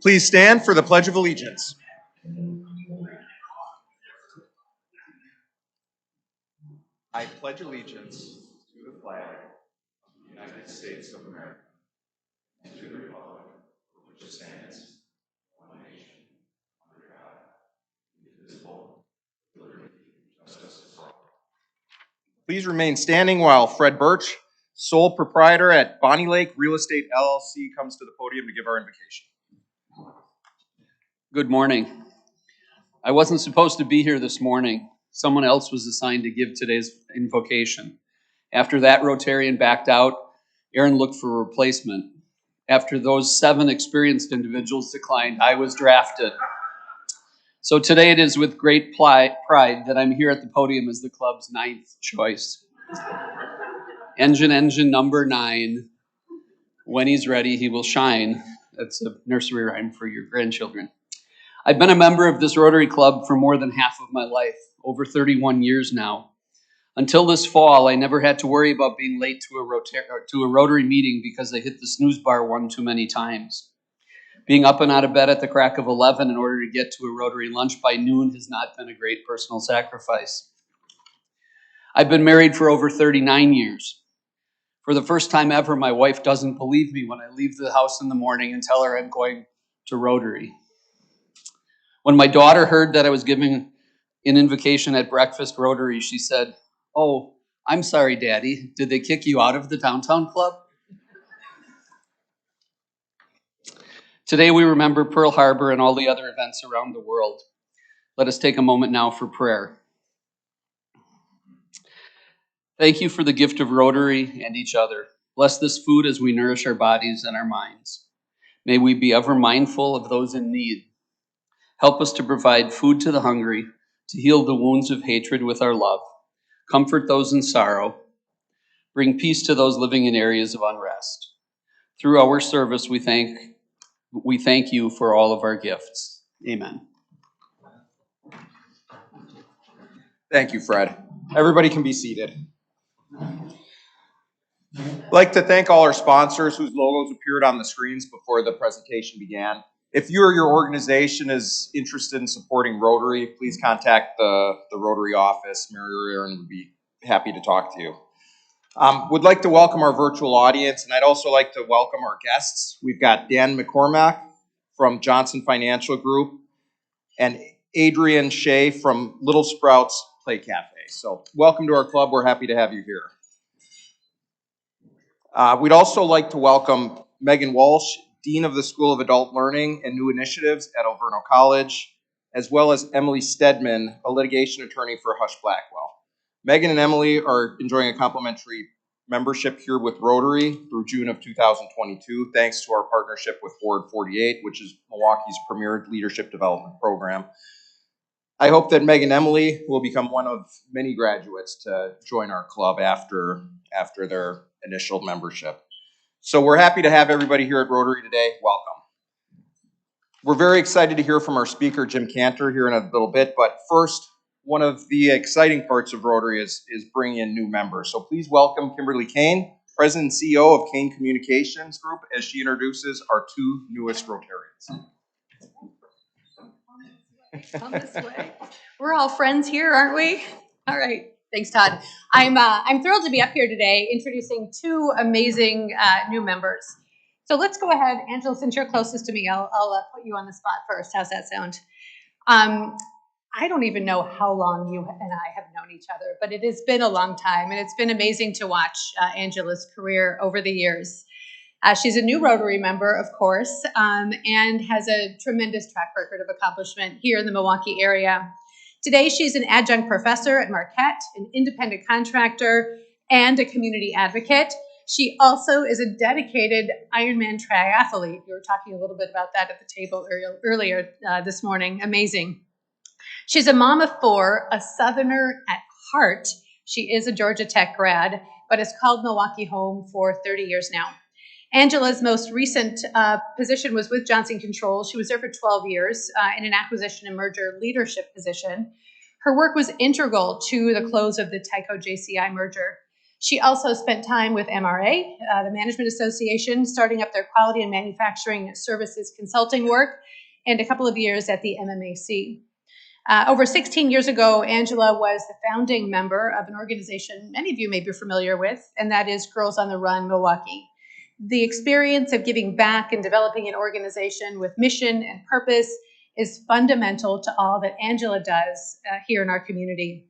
Please stand for the Pledge of Allegiance. I pledge allegiance to the flag of the United States of America and to the republic for which it stands, one nation, under God, indivisible, with liberty and justice for all. Please remain standing while Fred Birch, sole proprietor at Bonnie Lake Real Estate LLC, comes to the podium to give our invocation. Good morning. I wasn't supposed to be here this morning. Someone else was assigned to give today's invocation. After that Rotarian backed out, Aaron looked for a replacement. After those 7 experienced individuals declined, I was drafted. So today it is with great pride that I'm here at the podium as the club's 9th choice. Engine number 9. When he's ready, he will shine. That's a nursery rhyme for your grandchildren. I've been a member of this Rotary Club for more than half of my life, over 31 years now. Until this fall, I never had to worry about being late to a Rotary meeting because I hit the snooze bar one too many times. Being up and out of bed at the crack of 11 in order to get to a Rotary lunch by noon has not been a great personal sacrifice. I've been married for over 39 years. For the first time ever, my wife doesn't believe me when I leave the house in the morning and tell her I'm going to Rotary. When my daughter heard that I was giving an invocation at Breakfast Rotary, she said, "Oh, I'm sorry, Daddy. Did they kick you out of the downtown club?" Today we remember Pearl Harbor and all the other events around the world. Let us take a moment now for prayer. Thank you for the gift of Rotary and each other. Bless this food as we nourish our bodies and our minds. May we be ever mindful of those in need. Help us to provide food to the hungry, to heal the wounds of hatred with our love, comfort those in sorrow, bring peace to those living in areas of unrest. Through our service, we thank you for all of our gifts. Amen. Thank you, Fred. Everybody can be seated. I'd like to thank all our sponsors whose logos appeared on the screens before the presentation began. If you or your organization is interested in supporting Rotary, please contact the Rotary office. Mary or Aaron would be happy to talk to you. Would like to welcome our virtual audience, and I'd also like to welcome our guests. We've got Dan McCormack from Johnson Financial Group and Adrian Shea from Little Sprouts Play Cafe. So welcome to our club. We're happy to have you here. We'd also like to welcome Megan Walsh, Dean of the School of Adult Learning and New Initiatives at Alverno College, as well as Emily Stedman, a litigation attorney for Hush Blackwell. Megan and Emily are enjoying a complimentary membership here with Rotary through June of 2022, thanks to our partnership with Ward 48, which is Milwaukee's premier leadership development program. I hope that Megan and Emily will become one of many graduates to join our club after their initial membership. So we're happy to have everybody here at Rotary today. Welcome. We're very excited to hear from our speaker, Jim Kanter, here in a little bit. But first, one of the exciting parts of Rotary is bringing in new members. So please welcome Kimberly Kane, President and CEO of Kane Communications Group, as she introduces our 2 newest Rotarians. Come this way. We're all friends here, aren't we? All right. Thanks, Todd. I'm thrilled to be up here today introducing 2 amazing new members. So let's go ahead, Angela, since you're closest to me, I'll put you on the spot first. How's that sound? I don't even know how long you and I have known each other, but it has been a long time, and it's been amazing to watch Angela's career over the years. She's a new Rotary member, of course, and has a tremendous track record of accomplishment here in the Milwaukee area. Today, she's an adjunct professor at Marquette, an independent contractor, and a community advocate. She also is a dedicated Ironman triathlete. We were talking a little bit about that at the table earlier this morning. Amazing. She's a mom of 4, a Southerner at heart. She is a Georgia Tech grad, but has called Milwaukee home for 30 years now. Angela's most recent position was with Johnson Controls. She was there for 12 years in an acquisition and merger leadership position. Her work was integral to the close of the Tyco JCI merger. She also spent time with MRA, the Management Association, starting up their quality and manufacturing services consulting work, and a couple of years at the MMAC. Over 16 years ago, Angela was the founding member of an organization many of you may be familiar with, and that is Girls on the Run Milwaukee. The experience of giving back and developing an organization with mission and purpose is fundamental to all that Angela does here in our community.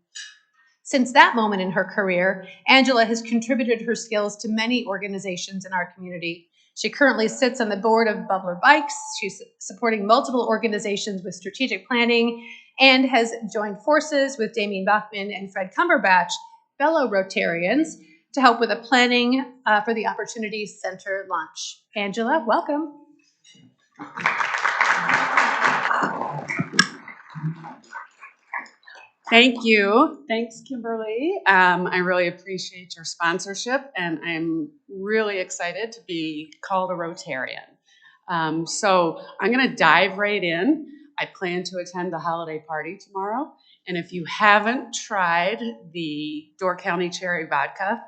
Since that moment in her career, Angela has contributed her skills to many organizations in our community. She currently sits on the board of Bubbler Bikes. She's supporting multiple organizations with strategic planning and has joined forces with Damien Bachman and Fred Cumberbatch, fellow Rotarians, to help with the planning for the Opportunity Center launch. Angela, welcome. Thank you. Thanks, Kimberly. I really appreciate your sponsorship, and I'm really excited to be called a Rotarian. So I'm going to dive right in. I plan to attend the holiday party tomorrow, and if you haven't tried the Door County Cherry Vodka,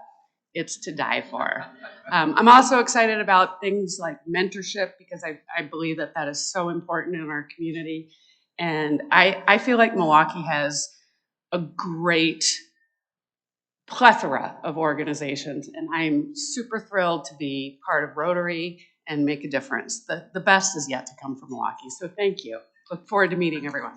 it's to die for. I'm also excited about things like mentorship because I believe that that is so important in our community, and I feel like Milwaukee has a great plethora of organizations, and I'm super thrilled to be part of Rotary and make a difference. The best is yet to come from Milwaukee, so thank you. Look forward to meeting everyone.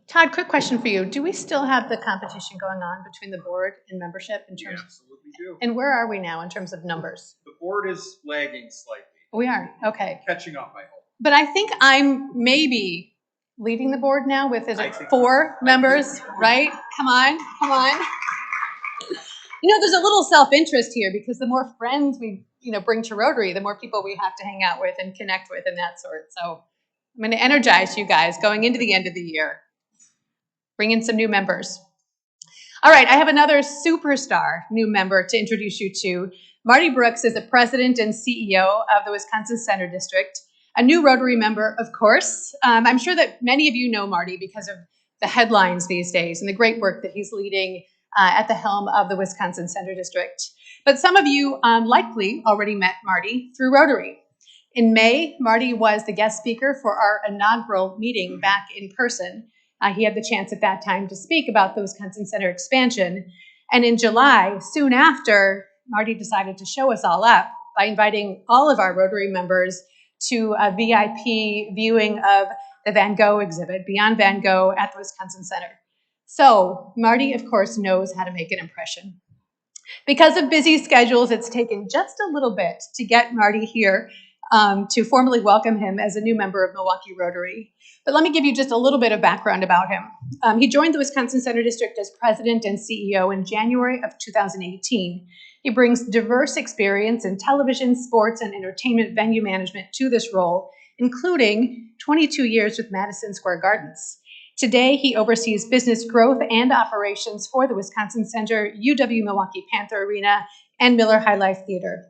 Todd, quick question for you. Do we still have the competition going on between the board and membership in terms? We absolutely do. And where are we now in terms of numbers? The board is lagging slightly. We are, okay. Catching up, I hope. But I think I'm maybe leading the board now with, is it 4 members, right? Come on, come on. You know, there's a little self-interest here because the more friends we, bring to Rotary, the more people we have to hang out with and connect with and that sort. So I'm going to energize you guys going into the end of the year. Bring in some new members. All right, I have another superstar new member to introduce you to. Marty Brooks is the president and CEO of the Wisconsin Center District, a new Rotary member, of course. I'm sure that many of you know Marty because of the headlines these days and the great work that he's leading at the helm of the Wisconsin Center District. But some of you likely already met Marty through Rotary. In May, Marty was the guest speaker for our inaugural meeting back in person. He had the chance at that time to speak about the Wisconsin Center expansion. And in July, soon after, Marty decided to show us all up by inviting all of our Rotary members to a VIP viewing of the Van Gogh exhibit, Beyond Van Gogh, at the Wisconsin Center. So Marty, of course, knows how to make an impression. Because of busy schedules, it's taken just a little bit to get Marty here to formally welcome him as a new member of Milwaukee Rotary. But let me give you just a little bit of background about him. He joined the Wisconsin Center District as president and CEO in January of 2018. He brings diverse experience in television, sports, and entertainment venue management to this role, including 22 years with Madison Square Gardens. Today, he oversees business growth and operations for the Wisconsin Center, UW-Milwaukee Panther Arena, and Miller High Life Theater.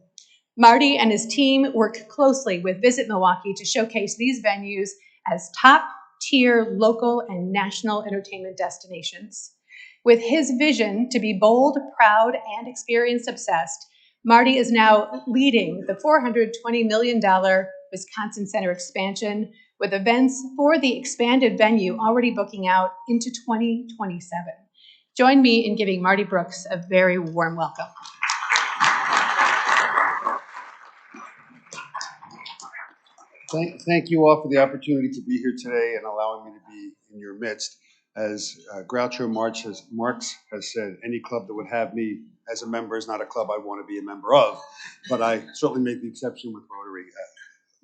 Marty and his team work closely with Visit Milwaukee to showcase these venues as top-tier local and national entertainment destinations. With his vision to be bold, proud, and experience-obsessed, Marty is now leading the $420 million Wisconsin Center expansion, with events for the expanded venue already booking out into 2027. Join me in giving Marty Brooks a very warm welcome. Thank you all for the opportunity to be here today and allowing me to be in your midst. As Groucho Marx has said, any club that would have me as a member is not a club I want to be a member of, but I certainly make the exception with Rotary.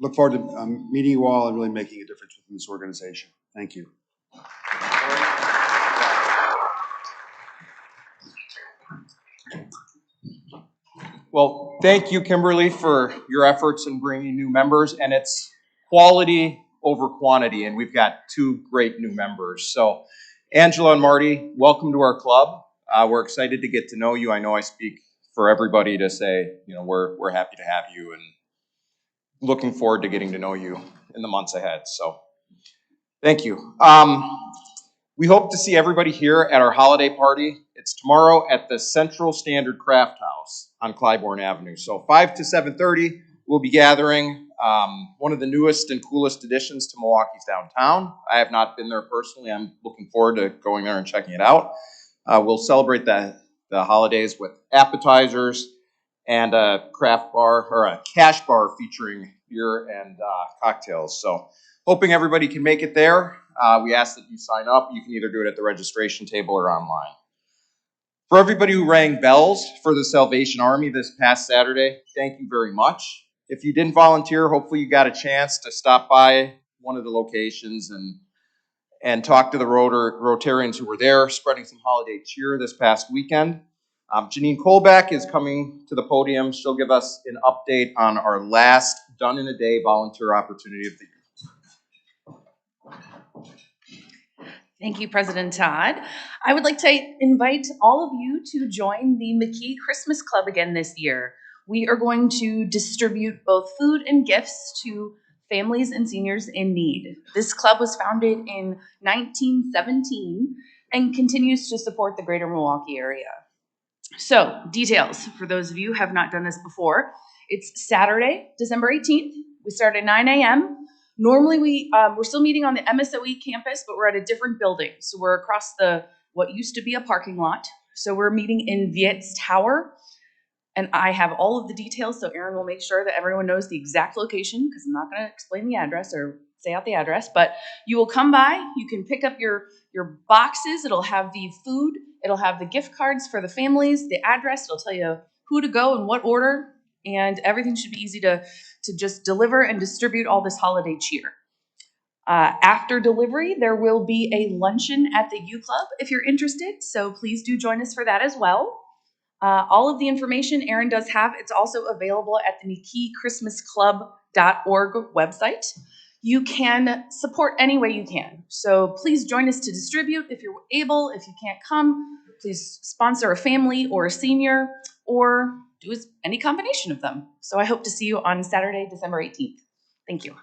Look forward to meeting you all and really making a difference within this organization. Thank you. Well, thank you, Kimberly, for your efforts in bringing new members, and it's quality over quantity, and we've got 2 great new members. So, Angela and Marty, welcome to our club. We're excited to get to know you. I know I speak for everybody to say, we're happy to have you and looking forward to getting to know you in the months ahead. So, Thank you. We hope to see everybody here at our holiday party. It's tomorrow at the Central Standard Craft House on Clybourne Avenue. So 5 to 7:30, we'll be gathering. One of the newest and coolest additions to Milwaukee's downtown. I have not been there personally. I'm looking forward to going there and checking it out. We'll celebrate the holidays with appetizers and a craft bar or a cash bar featuring beer and cocktails. So hoping everybody can make it there. We ask that you sign up. You can either do it at the registration table or online. For everybody who rang bells for the Salvation Army this past Saturday, thank you very much. If you didn't volunteer, hopefully you got a chance to stop by one of the locations and talk to the Rotarians who were there, spreading some holiday cheer this past weekend. Janine Kolbeck is coming to the podium. She'll give us an update on our last Done in a Day volunteer opportunity of the year. Thank you, President Todd. I would like to invite all of you to join the McKee Christmas Club again this year. We are going to distribute both food and gifts to families and seniors in need. This club was founded in 1917 and continues to support the greater Milwaukee area. So, details for those of you who have not done this before. It's Saturday, December 18th. We start at 9 a.m. Normally, we're still meeting on the MSOE campus, but we're at a different building. So we're across what used to be a parking lot. So we're meeting in Viet's Tower. And I have all of the details, so Erin will make sure that everyone knows the exact location, because I'm not going to explain the address or say out the address. But you will come by. You can pick up your boxes. It'll have the food. It'll have the gift cards for the families, the address. It'll tell you who to go in what order. And everything should be easy to just deliver and distribute all this holiday cheer. After delivery, there will be a luncheon at the U Club if you're interested, so please do join us for that as well. All of the information Erin does have, it's also available at the McKeeChristmasClub.org website. You can support any way you can, so please join us to distribute if you're able. If you can't come, please sponsor a family or a senior, or do any combination of them. So I hope to see you on Saturday, December 18th. Thank you.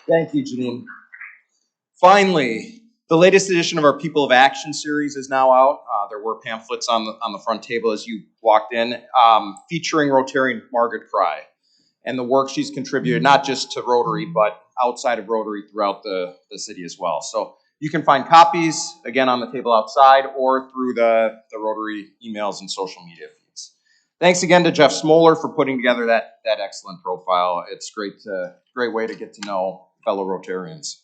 Thank you, Janine. Finally, the latest edition of our People of Action series is now out. There were pamphlets on the front table as you walked in, featuring Rotarian Margaret Fry and the work she's contributed, not just to Rotary, but outside of Rotary throughout the city as well. So you can find copies, again, on the table outside or through the Rotary emails and social media feeds. Thanks again to Jeff Smoller for putting together that excellent profile. It's great way to get to know fellow Rotarians.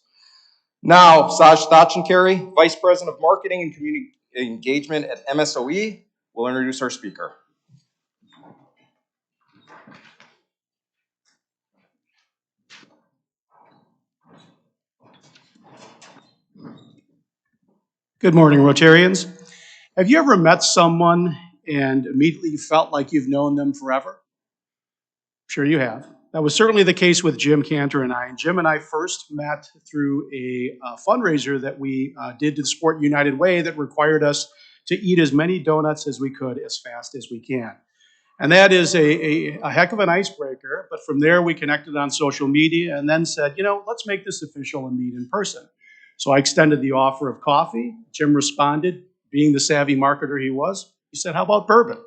Now, Saj Thatchenkari, Vice President of Marketing and Community Engagement at MSOE, will introduce our speaker. Good morning, Rotarians. Have you ever met someone and immediately felt like you've known them forever? Sure you have. That was certainly the case with Jim Kanter and I. And Jim and I first met through a fundraiser that we did to the Sport United Way that required us to eat as many donuts as we could as fast as we can. And that is a heck of an icebreaker. But from there, we connected on social media and then said, let's make this official and meet in person. So I extended the offer of coffee. Jim responded, being the savvy marketer he was. He said, how about bourbon?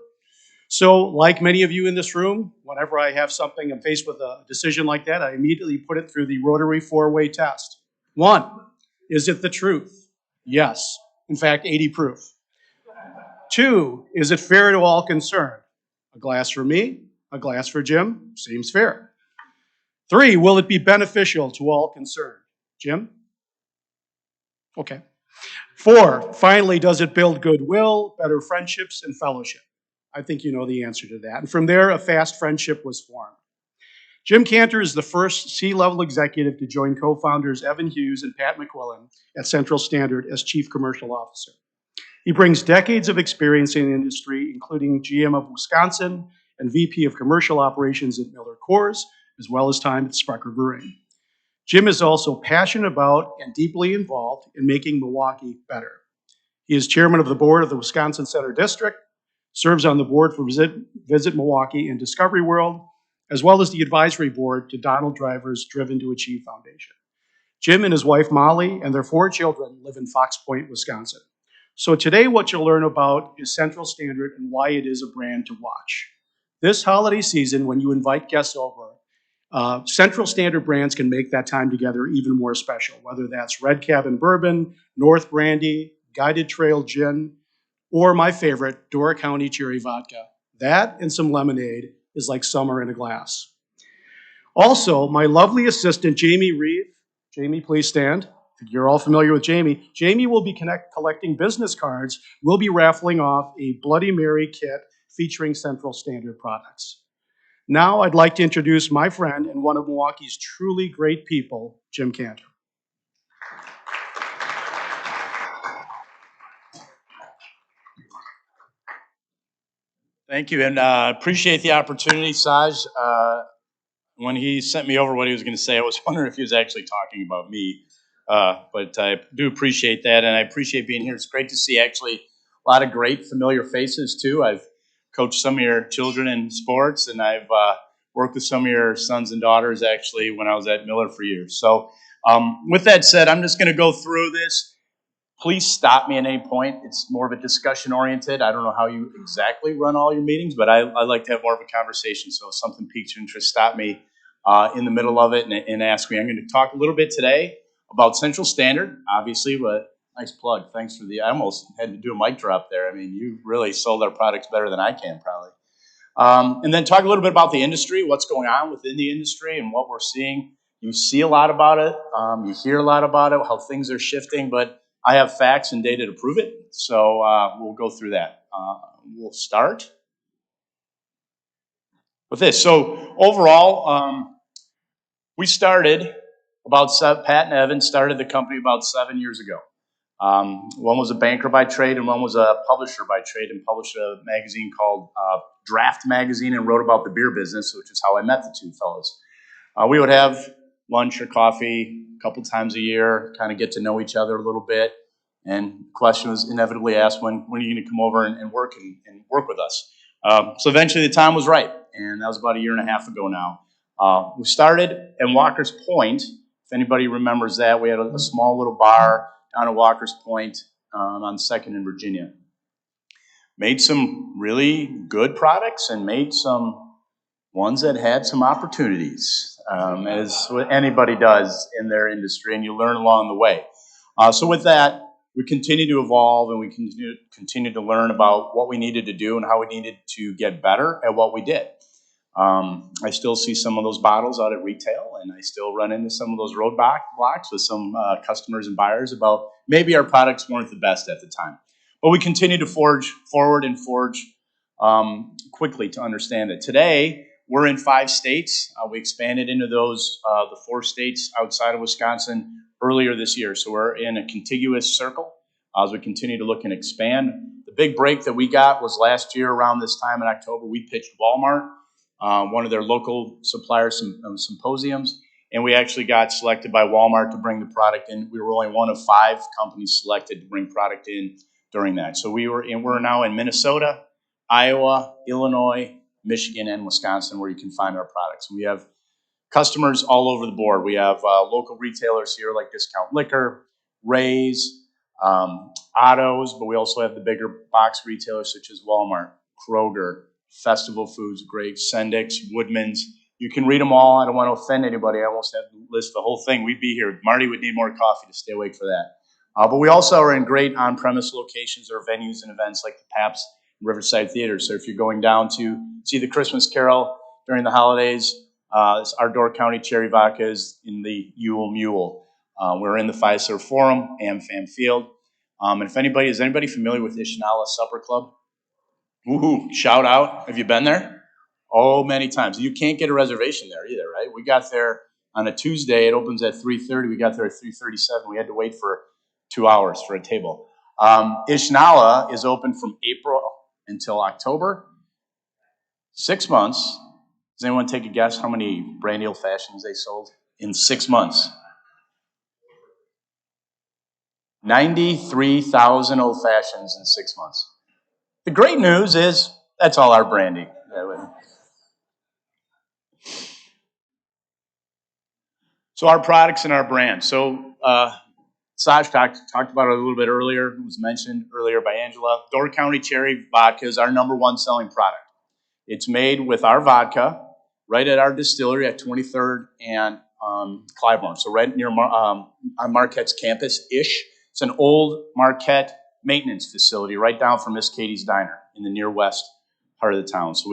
So like many of you in this room, whenever I have something, I'm faced with a decision like that, I immediately put it through the Rotary four-way test. 1, is it the truth? Yes. In fact, 80 proof. 2, is it fair to all concerned? A glass for me, a glass for Jim, seems fair. 3, will it be beneficial to all concerned? Jim? Okay. 4, finally, does it build goodwill, better friendships, and fellowship? I think you know the answer to that. And from there, a fast friendship was formed. Jim Kanter is the first C-level executive to join co-founders Evan Hughes and Pat McQuillan at Central Standard as Chief Commercial Officer. He brings decades of experience in the industry, including GM of Wisconsin and VP of Commercial Operations at MillerCoors, as well as time at Sprecher Brewing. Jim is also passionate about and deeply involved in making Milwaukee better. He is chairman of the board of the Wisconsin Center District, serves on the board for Visit Milwaukee and Discovery World, as well as the advisory board to Donald Driver's Driven to Achieve Foundation. Jim and his wife Molly and their 4 children live in Fox Point, Wisconsin. So today what you'll learn about is Central Standard and why it is a brand to watch. This holiday season, when you invite guests over, Central Standard brands can make that time together even more special, whether that's Red Cabin Bourbon, North Brandy, Guided Trail Gin, or my favorite, Door County Cherry Vodka. That and some lemonade is like summer in a glass. Also, my lovely assistant, Jamie Reeve. Jamie, please stand. You're all familiar with Jamie. Jamie will be collecting business cards. We'll be raffling off a Bloody Mary kit featuring Central Standard products. Now I'd like to introduce my friend and one of Milwaukee's truly great people, Jim Kanter. Thank you, and appreciate the opportunity, Saj. When he sent me over what he was going to say, I was wondering if he was actually talking about me. But I do appreciate that, and I appreciate being here. It's great to see actually a lot of great familiar faces, too. I've coached some of your children in sports, and I've worked with some of your sons and daughters, actually, when I was at Miller for years. So with that said, I'm just going to go through this. Please stop me at any point. It's more of a discussion-oriented. I don't know how you exactly run all your meetings, but I like to have more of a conversation. So if something piques your interest, stop me in the middle of it and ask me. I'm going to talk a little bit today about Central Standard, obviously, but nice plug. Thanks for I almost had to do a mic drop there. I mean, you really sold our products better than I can, probably. And then talk a little bit about the industry, what's going on within the industry and what we're seeing. You see a lot about it. You hear a lot about it, how things are shifting, but I have facts and data to prove it, so we'll go through that. We'll start with this. So overall, we started Pat and Evan started the company about 7 years ago. One was a banker by trade and one was a publisher by trade, and published a magazine called Draft Magazine and wrote about the beer business, which is how I met the two fellows. We would have lunch or coffee a couple times a year, kind of get to know each other a little bit. And the question was inevitably asked, when are you going to come over and work with us? So eventually the time was right, and that was about 1.5 years ago now. We started at Walker's Point. If anybody remembers that, we had a small little bar down at Walker's Point on 2nd in Virginia. Made some really good products and made some ones that had some opportunities, as anybody does in their industry, and you learn along the way. So with that, we continue to evolve and we continue to learn about what we needed to do and how we needed to get better at what we did. I still see some of those bottles out at retail, and I still run into some of those roadblocks with some customers and buyers about maybe our products weren't the best at the time. But we continue to forge forward and forge quickly to understand that today we're in 5 states. We expanded into those, the 4 states outside of Wisconsin earlier this year. So we're in a contiguous circle as we continue to look and expand. The big break that we got was last year around this time in October. We pitched Walmart, one of their local suppliers symposiums, and we actually got selected by Walmart to bring the product in. We were only one of 5 companies selected to bring product in during that. So we're now in Minnesota, Iowa, Illinois, Michigan, and Wisconsin, where you can find our products. We have customers all over the board. We have local retailers here like Discount Liquor, Ray's, Otto's, but we also have the bigger box retailers such as Walmart, Kroger, Festival Foods, Great, Sendix, Woodman's. You can read them all. I don't want to offend anybody. I almost have to list the whole thing. We'd be here. Marty would need more coffee to stay awake for that. But we also are in great on-premise locations or venues and events like the Pabst Riverside Theater. So if you're going down to see the Christmas Carol during the holidays, our Door County Cherry Vodka is in the Yule Mule. We're in the Fiserv Forum, AmFam Field. And if is anybody familiar with Ishnala Supper Club? Woohoo, shout out. Have you been there? Oh, many times. You can't get a reservation there either, right? We got there on a Tuesday. It opens at 3:30. We got there at 3:37. We had to wait for 2 hours for a table. Ishnala is open from April until October. 6 months. Does anyone take a guess how many brandy old fashions they sold in 6 months? 93,000 old fashions in 6 months. The great news is that's all our brandy. So our products and our brand. So Saj talked about it a little bit earlier. It was mentioned earlier by Angela. Door County Cherry Vodka is our #1 selling product. It's made with our vodka right at our distillery at 23rd and Clybourne. So right near on Marquette's campus-ish. It's an old Marquette maintenance facility right down from Miss Katie's Diner in the near west part of the town. So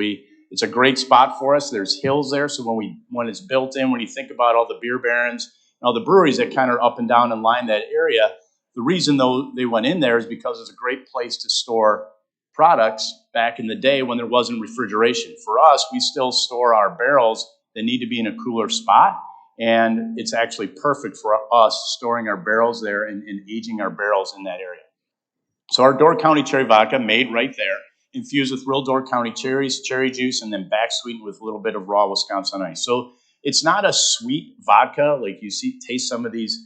it's a great spot for us. There's hills there, so when it's built in, when you think about all the beer barons and all the breweries that kind of are up and down and line that area, the reason though they went in there is because it's a great place to store products back in the day when there wasn't refrigeration. For us, we still store our barrels that need to be in a cooler spot, and it's actually perfect for us storing our barrels there and aging our barrels in that area. So our Door County Cherry Vodka made right there, infused with real Door County cherries, cherry juice, and then back sweetened with a little bit of raw Wisconsin ice. So it's not a sweet vodka like you taste some of these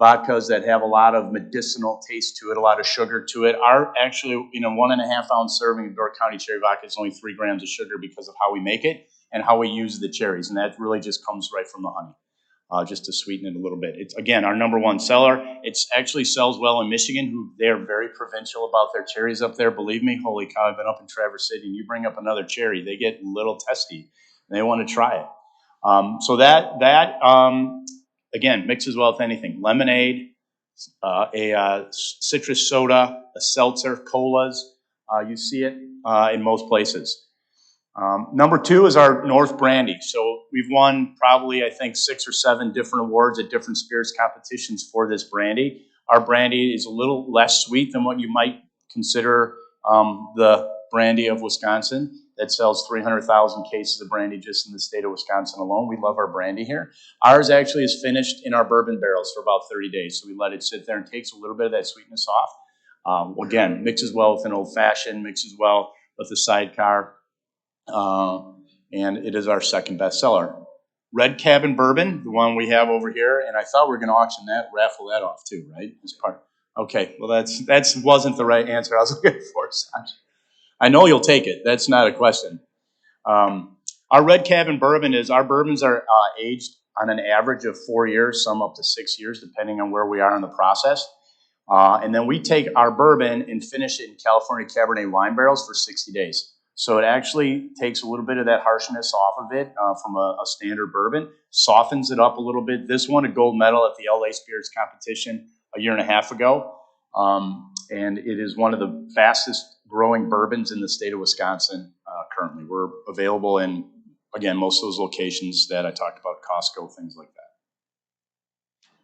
vodkas that have a lot of medicinal taste to it, a lot of sugar to it. Our actually, 1.5 ounce serving of Door County Cherry Vodka is only 3 grams of sugar because of how we make it and how we use the cherries, and that really just comes right from the honey. Just to sweeten it a little bit. It's, again, our #1 seller. It actually sells well in Michigan, they are very provincial about their cherries up there. Believe me, holy cow, I've been up in Traverse City, and you bring up another cherry, they get a little testy, and they want to try it. So that again, mixes well with anything. Lemonade, a citrus soda, a seltzer, colas. You see it in most places. #2 is our North Brandy. So we've won probably, I think, 6 or 7 different awards at different spirits competitions for this brandy. Our brandy is a little less sweet than what you might consider the brandy of Wisconsin that sells 300,000 cases of brandy just in the state of Wisconsin alone. We love our brandy here. Ours actually is finished in our bourbon barrels for about 30 days. So we let it sit there and takes a little bit of that sweetness off. Again, mixes well with an old fashioned, mixes well with a sidecar. And it is our second best seller. Red Cabin Bourbon, the one we have over here, and I thought we were going to auction that, raffle that off too, right? As part. Okay, well that wasn't the right answer I was looking for. I know you'll take it. That's not a question. Our Red Cabin Bourbon our bourbons are aged on an average of 4 years, some up to 6 years, depending on where we are in the process. And then we take our bourbon and finish it in California Cabernet wine barrels for 60 days. So it actually takes a little bit of that harshness off of it from a standard bourbon, softens it up a little bit. This won a gold medal at the LA Spirits competition a year and a half ago. And it is one of the fastest growing bourbons in the state of Wisconsin currently. We're available in, again, most of those locations that I talked about, Costco, things like that.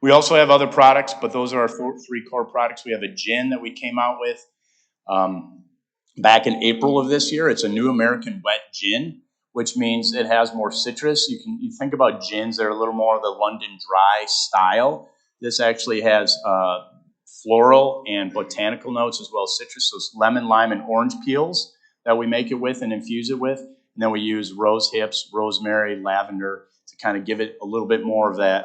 We also have other products, but those are our 3 core products. We have a gin that we came out with back in April of this year. It's a new American wet gin, which means it has more citrus. You think about gins, they're a little more of the London dry style. This actually has floral and botanical notes as well as citrus. So it's lemon, lime, and orange peels that we make it with and infuse it with. And then we use rose hips, rosemary, lavender to kind of give it a little bit more of that,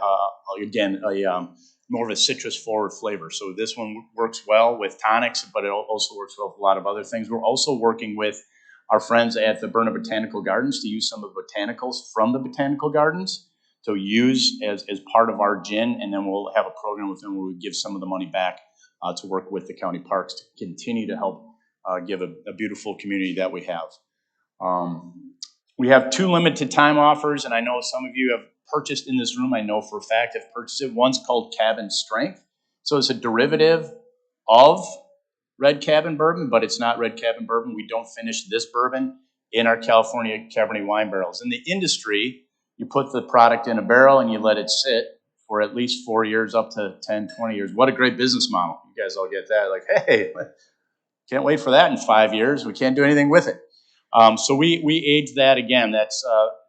more of a citrus forward flavor. So this one works well with tonics, but it also works well with a lot of other things. We're also working with our friends at the Burna Botanical Gardens to use some of the botanicals from the botanical gardens to use as part of our gin, and then we'll have a program with them where we give some of the money back to work with the county parks to continue to help give a beautiful community that we have. We have 2 limited time offers, and I know some of you have purchased in this room, I know for a fact have purchased it. One's called Cabin Strength. So it's a derivative of Red Cabin Bourbon, but it's not Red Cabin Bourbon. We don't finish this bourbon in our California Cabernet wine barrels. In the industry, you put the product in a barrel and you let it sit for at least 4 years, up to 10, 20 years. What a great business model. You guys all get that. Like, hey, can't wait for that in 5 years. We can't do anything with it. So we aged that again.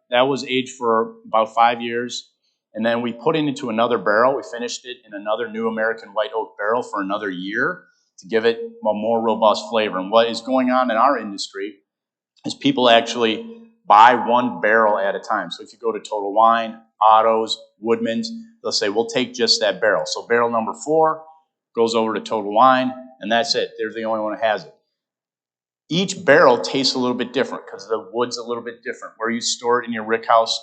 That was aged for about 5 years. And then we put it into another barrel. We finished it in another new American white oak barrel for another year to give it a more robust flavor. And what is going on in our industry is people actually buy 1 barrel at a time. So if you go to Total Wine, Otto's, Woodman's, they'll say, we'll take just that barrel. So barrel number 4 goes over to Total Wine, and that's it. They're the only one that has it. Each barrel tastes a little bit different because the wood's a little bit different. Where you store it in your rick house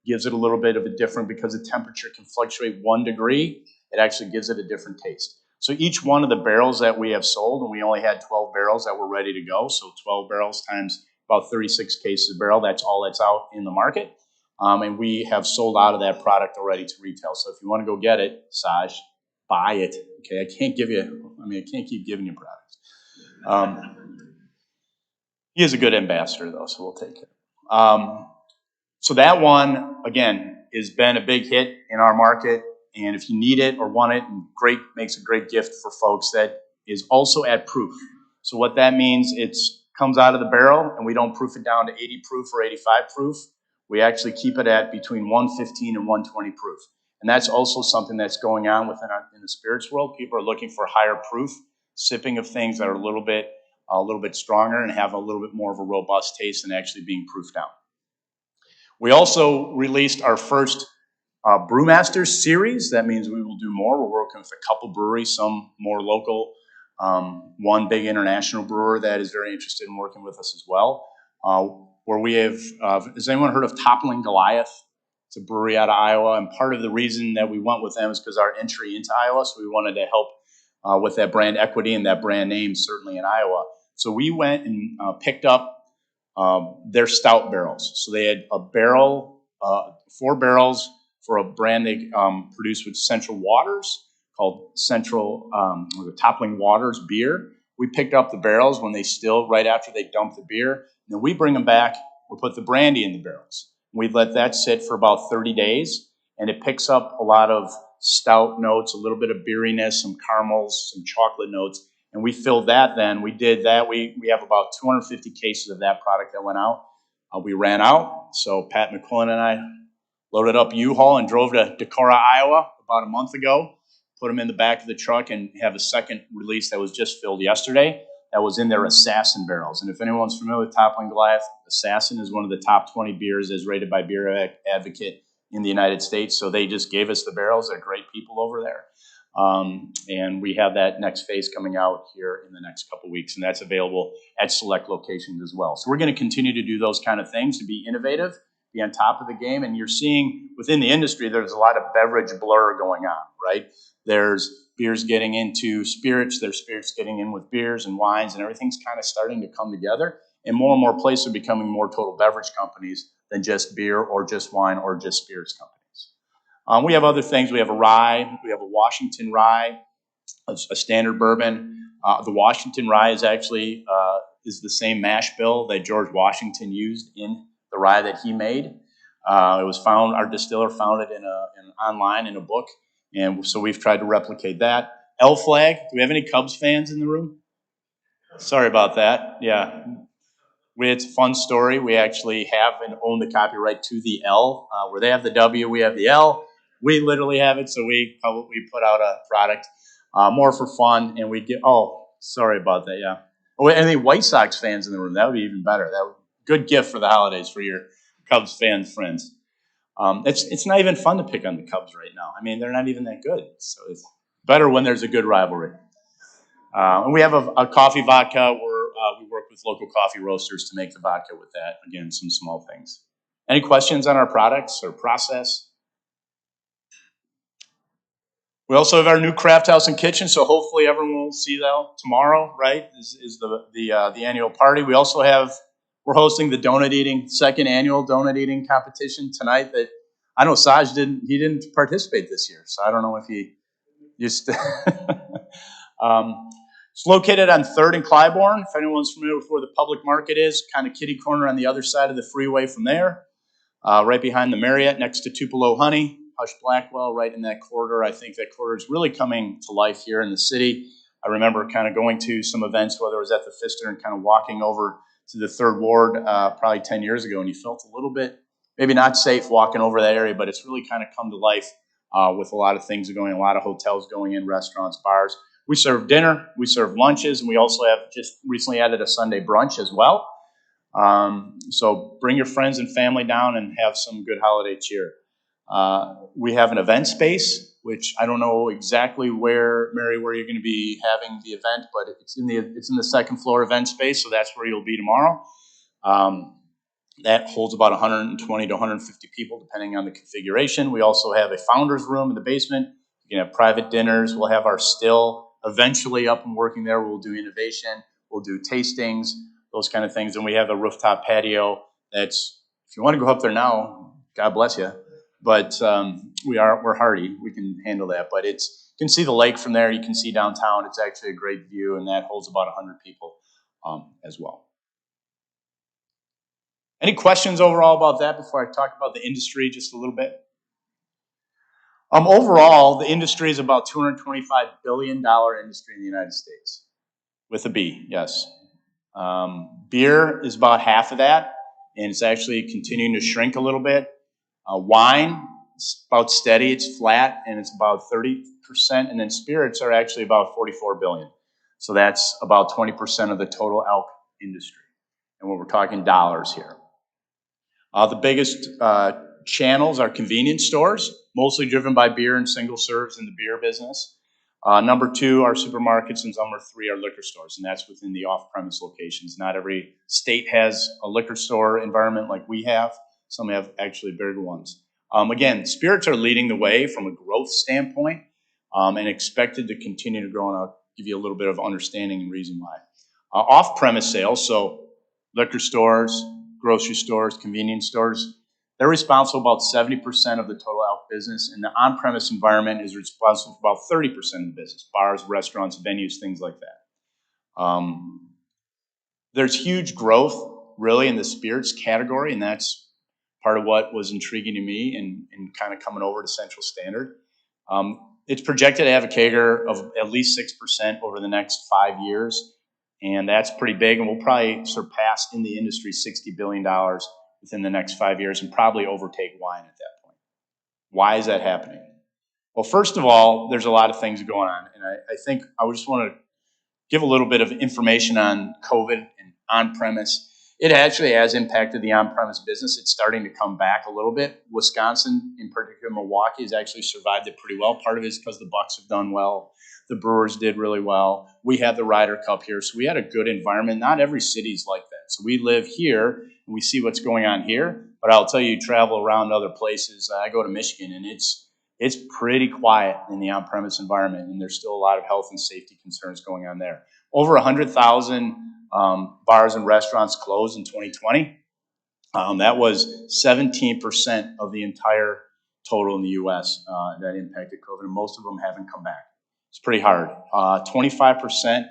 gives it a little bit of a different, because the temperature can fluctuate 1 degree, it actually gives it a different taste. So each one of the barrels that we have sold, and we only had 12 barrels that were ready to go, so 12 barrels times about 36 cases a barrel, that's all that's out in the market. And we have sold out of that product already to retail. So if you want to go get it, Saj, buy it. Okay, I can't keep giving you products. He is a good ambassador though, so we'll take it. So that one, again, has been a big hit in our market. And if you need it or want it, makes a great gift for folks. That is also at proof. So what that means, it comes out of the barrel and we don't proof it down to 80 proof or 85 proof. We actually keep it at between 115 and 120 proof. And that's also something that's going on in the spirits world. People are looking for higher proof sipping of things that are a little bit stronger and have a little bit more of a robust taste than actually being proofed down. We also released our first Brewmasters series. That means we will do more. We're working with a couple breweries, some more local, one big international brewer that is very interested in working with us as well. Where we have, has anyone heard of Toppling Goliath? It's a brewery out of Iowa, and part of the reason that we went with them is because our entry into Iowa, so we wanted to help with that brand equity and that brand name, certainly in Iowa. So we went and picked up their stout barrels. So they had a barrel, 4 barrels for a brand they produced with Central Waters called the Toppling Waters beer. We picked up the barrels when right after they dumped the beer. And then we bring them back, we put the brandy in the barrels. We let that sit for about 30 days, and it picks up a lot of stout notes, a little bit of beeriness, some caramels, some chocolate notes. And we filled that then. We did that. We have about 250 cases of that product that went out. We ran out, so Pat McQuillan and I loaded up U-Haul and drove to Decorah, Iowa about a month ago, put them in the back of the truck, and have a second release that was just filled yesterday that was in their Assassin barrels. And if anyone's familiar with Toppling Goliath, Assassin is one of the top 20 beers as rated by Beer Advocate in the United States. So they just gave us the barrels. They're great people over there. And we have that next phase coming out here in the next couple weeks, and that's available at select locations as well. So we're going to continue to do those kind of things to be innovative, be on top of the game. And you're seeing within the industry, there's a lot of beverage blur going on, right? There's beers getting into spirits, there's spirits getting in with beers and wines, and everything's kind of starting to come together. And more places are becoming more total beverage companies than just beer or just wine or just spirits companies. We have other things. We have a rye. We have a Washington rye, a standard bourbon. The Washington rye is actually is the same mash bill that George Washington used in the rye that he made. It was found. Our distiller found it online in a book, and so we've tried to replicate that. L Flag. Do we have any Cubs fans in the room? Sorry about that. Yeah. It's a fun story. We actually have and own the copyright to the L. Where they have the W, we have the L. We literally have it, so we put out a product more for fun, and we get. Oh, sorry about that. Yeah. Oh, any White Sox fans in the room? That would be even better. That would good gift for the holidays for your Cubs fan friends. It's not even fun to pick on the Cubs right now. I mean, they're not even that good. So it's better when there's a good rivalry. And we have a coffee vodka where we work with local coffee roasters to make the vodka with that. Again, some small things. Any questions on our products or process? We also have our new craft house and kitchen, so hopefully everyone will see that tomorrow, right? Is the annual party. We also we're hosting the second annual donut eating competition tonight. That I know Saj didn't participate this year, so I don't know if he just. It's located on 3rd and Clybourne. If anyone's familiar with where the public market is, kind of kitty corner on the other side of the freeway from there, right behind the Marriott, next to Tupelo Honey. Hush Blackwell, right in that corridor. I think that corridor is really coming to life here in the city. I remember kind of going to some events, whether it was at the Pfister and kind of walking over to the 3rd Ward probably 10 years ago, and you felt a little bit, maybe not safe walking over that area, but it's really kind of come to life with a lot of things going, a lot of hotels going in, restaurants, bars. We serve dinner, we serve lunches, and we also have just recently added a Sunday brunch as well. So bring your friends and family down and have some good holiday cheer. We have an event space, which I don't know exactly where you're going to be having the event, but it's in the 2nd floor event space, so that's where you'll be tomorrow. That holds about 120 to 150 people, depending on the configuration. We also have a founder's room in the basement. You can have private dinners. We'll have our still eventually up and working there. We'll do innovation. We'll do tastings, those kind of things. And we have a rooftop patio that's, if you want to go up there now, God bless you. But we're hardy. We can handle that. But you can see the lake from there. You can see downtown. It's actually a great view, and that holds about 100 people as well. Any questions overall about that before I talk about the industry just a little bit? Overall, the industry is about $225 billion industry in the United States. With a B, yes. Beer is about half of that, and it's actually continuing to shrink a little bit. Wine is about steady, it's flat, and it's about 30%, and then spirits are actually about $44 billion. So that's about 20% of the total alc industry. And we're talking dollars here. The biggest channels are convenience stores, mostly driven by beer and single serves in the beer business. Number 2 are supermarkets, and number 3 are liquor stores, and that's within the off-premise locations. Not every state has a liquor store environment like we have. Some have actually bigger ones. Again, spirits are leading the way from a growth standpoint and expected to continue to grow, and I'll give you a little bit of understanding and reason why. Off-premise sales, so liquor stores, grocery stores, convenience stores, they're responsible for about 70% of the total alc business, and the on-premise environment is responsible for about 30% of the business, bars, restaurants, venues, things like that. There's huge growth, really, in the spirits category, and that's part of what was intriguing to me and kind of coming over to Central Standard. It's projected to have a CAGR of at least 6% over the next 5 years, and that's pretty big, and we'll probably surpass in the industry $60 billion within the next 5 years and probably overtake wine at that point. Why is that happening? Well, first of all, there's a lot of things going on, and I think I just want to give a little bit of information on COVID and on-premise. It actually has impacted the on-premise business. It's starting to come back a little bit. Wisconsin, in particular Milwaukee, has actually survived it pretty well. Part of it is because the Bucks have done well. The Brewers did really well. We had the Ryder Cup here, so we had a good environment. Not every city is like that. So we live here, and we see what's going on here. But I'll tell you, travel around other places. I go to Michigan, and it's pretty quiet in the on-premise environment, and there's still a lot of health and safety concerns going on there. Over 100,000 bars and restaurants closed in 2020. That was 17% of the entire total in the U.S. That impacted COVID, and most of them haven't come back. It's pretty hard. 25%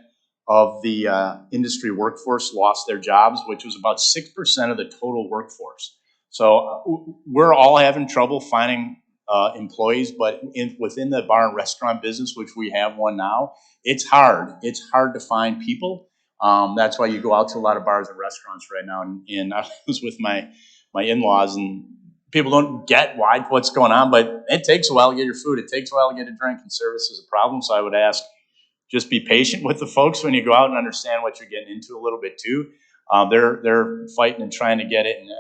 of the industry workforce lost their jobs, which was about 6% of the total workforce. So we're all having trouble finding employees, but within the bar and restaurant business, which we have one now, it's hard. It's hard to find people. That's why you go out to a lot of bars and restaurants right now. And I was with my in-laws, and people don't get what's going on, but it takes a while to get your food. It takes a while to get a drink, and service is a problem. So I would ask, just be patient with the folks when you go out and understand what you're getting into a little bit too. They're fighting and trying to get it. And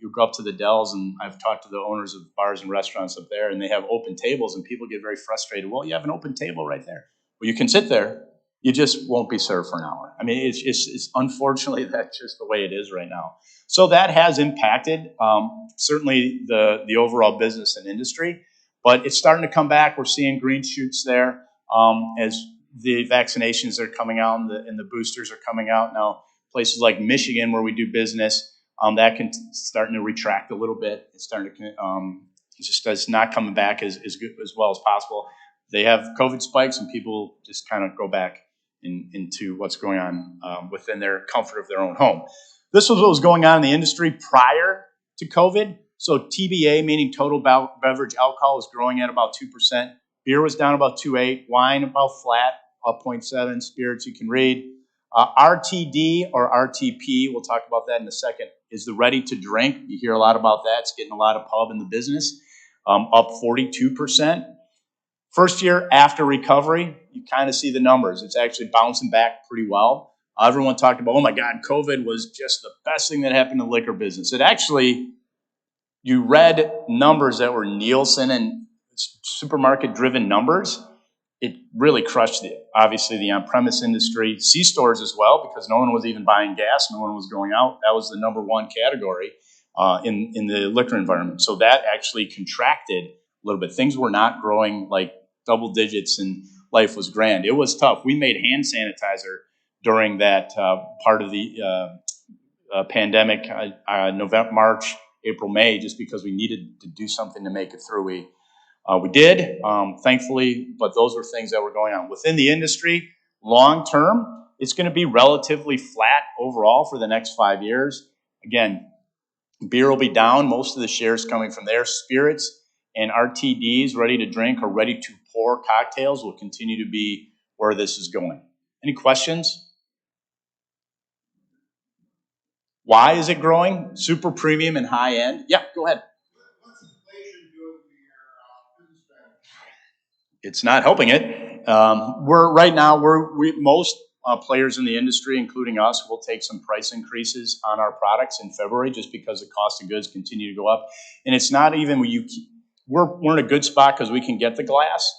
you go up to the Dells, and I've talked to the owners of bars and restaurants up there, and they have open tables, and people get very frustrated. Well, you have an open table right there. Well, you can sit there. You just won't be served for an hour. I mean, it's unfortunately, that's just the way it is right now. So that has impacted certainly the overall business and industry, but it's starting to come back. We're seeing green shoots there as the vaccinations are coming out and the boosters are coming out now. Places like Michigan, where we do business, that can starting to retract a little bit. It's starting to it's not coming back as good as well as possible. They have COVID spikes, and people just kind of go back into what's going on within their comfort of their own home. This was what was going on in the industry prior to COVID. So TBA, meaning total beverage alcohol, was growing at about 2%. Beer was down about 2.8%. Wine about flat, up 0.7%. Spirits, you can read. RTD or RTP, we'll talk about that in a second, is the ready to drink. You hear a lot about that. It's getting a lot of pub in the business, up 42%. First year after recovery, you kind of see the numbers. It's actually bouncing back pretty well. Everyone talked about, oh my God, COVID was just the best thing that happened to the liquor business. It actually, you read numbers that were Nielsen and supermarket-driven numbers. It really crushed obviously the on-premise industry, C-stores as well, because no one was even buying gas, no one was going out. That was the number one category. in the liquor environment. So that actually contracted a little bit. Things were not growing like double digits and life was grand. It was tough. We made hand sanitizer during that part of the pandemic, November, March, April, May, just because we needed to do something to make it through. We did, thankfully, but those were things that were going on. Within the industry, long term, it's going to be relatively flat overall for the next 5 years. Again, beer will be down, most of the shares coming from there. Spirits and RTDs, ready to drink or ready to pour cocktails, will continue to be where this is going. Any questions? Why is it growing? Super premium and high end. Yeah, go ahead. What's inflation doing to your business strategy? It's not helping it. Most players in the industry, including us, will take some price increases on our products in February just because the cost of goods continue to go up. And it's not even we're in a good spot because we can get the glass.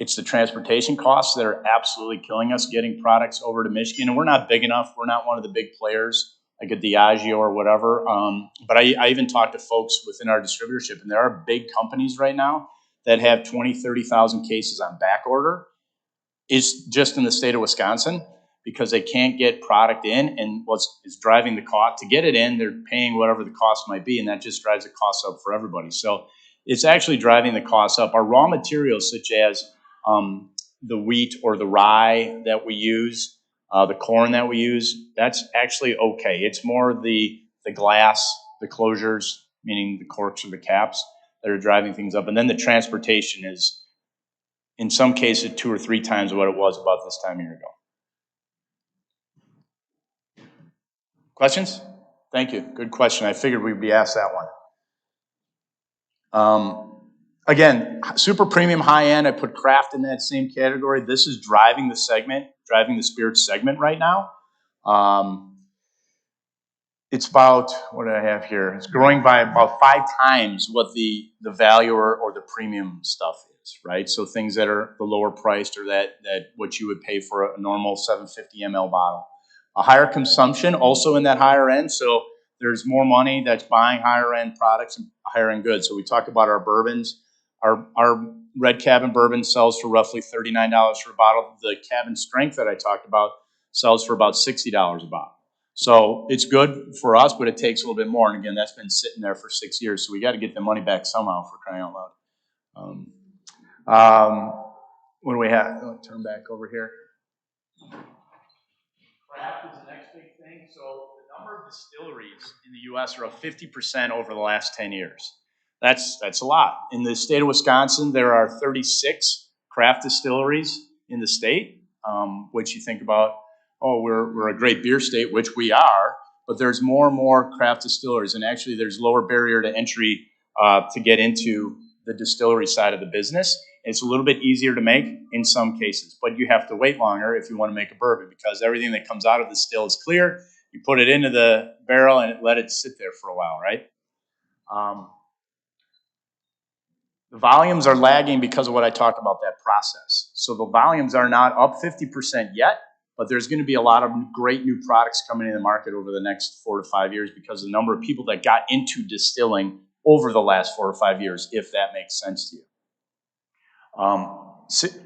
It's the transportation costs that are absolutely killing us getting products over to Michigan. And we're not big enough. We're not one of the big players like a Diageo or whatever. But I even talked to folks within our distributorship, and there are big companies right now that have 20, 30,000 cases on back order. It's just in the state of Wisconsin because they can't get product in, and is driving the cost to get it in, they're paying whatever the cost might be, and that just drives the cost up for everybody. So it's actually driving the costs up. Our raw materials, such as the wheat or the rye that we use, the corn that we use, that's actually okay. It's more the glass, the closures, meaning the corks or the caps, that are driving things up. And then the transportation is, in some cases, 2 or 3 times what it was about this time a year ago. Questions? Thank you. Good question. I figured we'd be asked that one. Again, super premium, high end. I put craft in that same category. This is driving the segment, driving the spirits segment right now. It's about, what do I have here? It's growing by about 5 times what the value or the premium stuff is, right? So things that are the lower priced or that what you would pay for a normal 750 ml bottle. A higher consumption also in that higher end. So there's more money that's buying higher end products and higher end goods. So we talk about our bourbons. Our red cabin bourbon sells for roughly $39 for a bottle. The cabin strength that I talked about sells for about $60 a bottle. So it's good for us, but it takes a little bit more. And again, that's been sitting there for 6 years. So we got to get the money back somehow, for crying out loud. What do we have? I'll turn back over here. Craft is the next big thing. So the number of distilleries in the U.S. are up 50% over the last 10 years. That's a lot. In the state of Wisconsin, there are 36 craft distilleries in the state, which you think about, oh, we're a great beer state, which we are, but there's more and more craft distilleries, and actually there's lower barrier to entry to get into the distillery side of the business. It's a little bit easier to make in some cases, but you have to wait longer if you want to make a bourbon because everything that comes out of the still is clear. You put it into the barrel and let it sit there for a while, right? The volumes are lagging because of what I talked about, that process. So the volumes are not up 50% yet, but there's going to be a lot of great new products coming in the market over the next 4 to 5 years because of the number of people that got into distilling over the last 4 or 5 years, if that makes sense to you.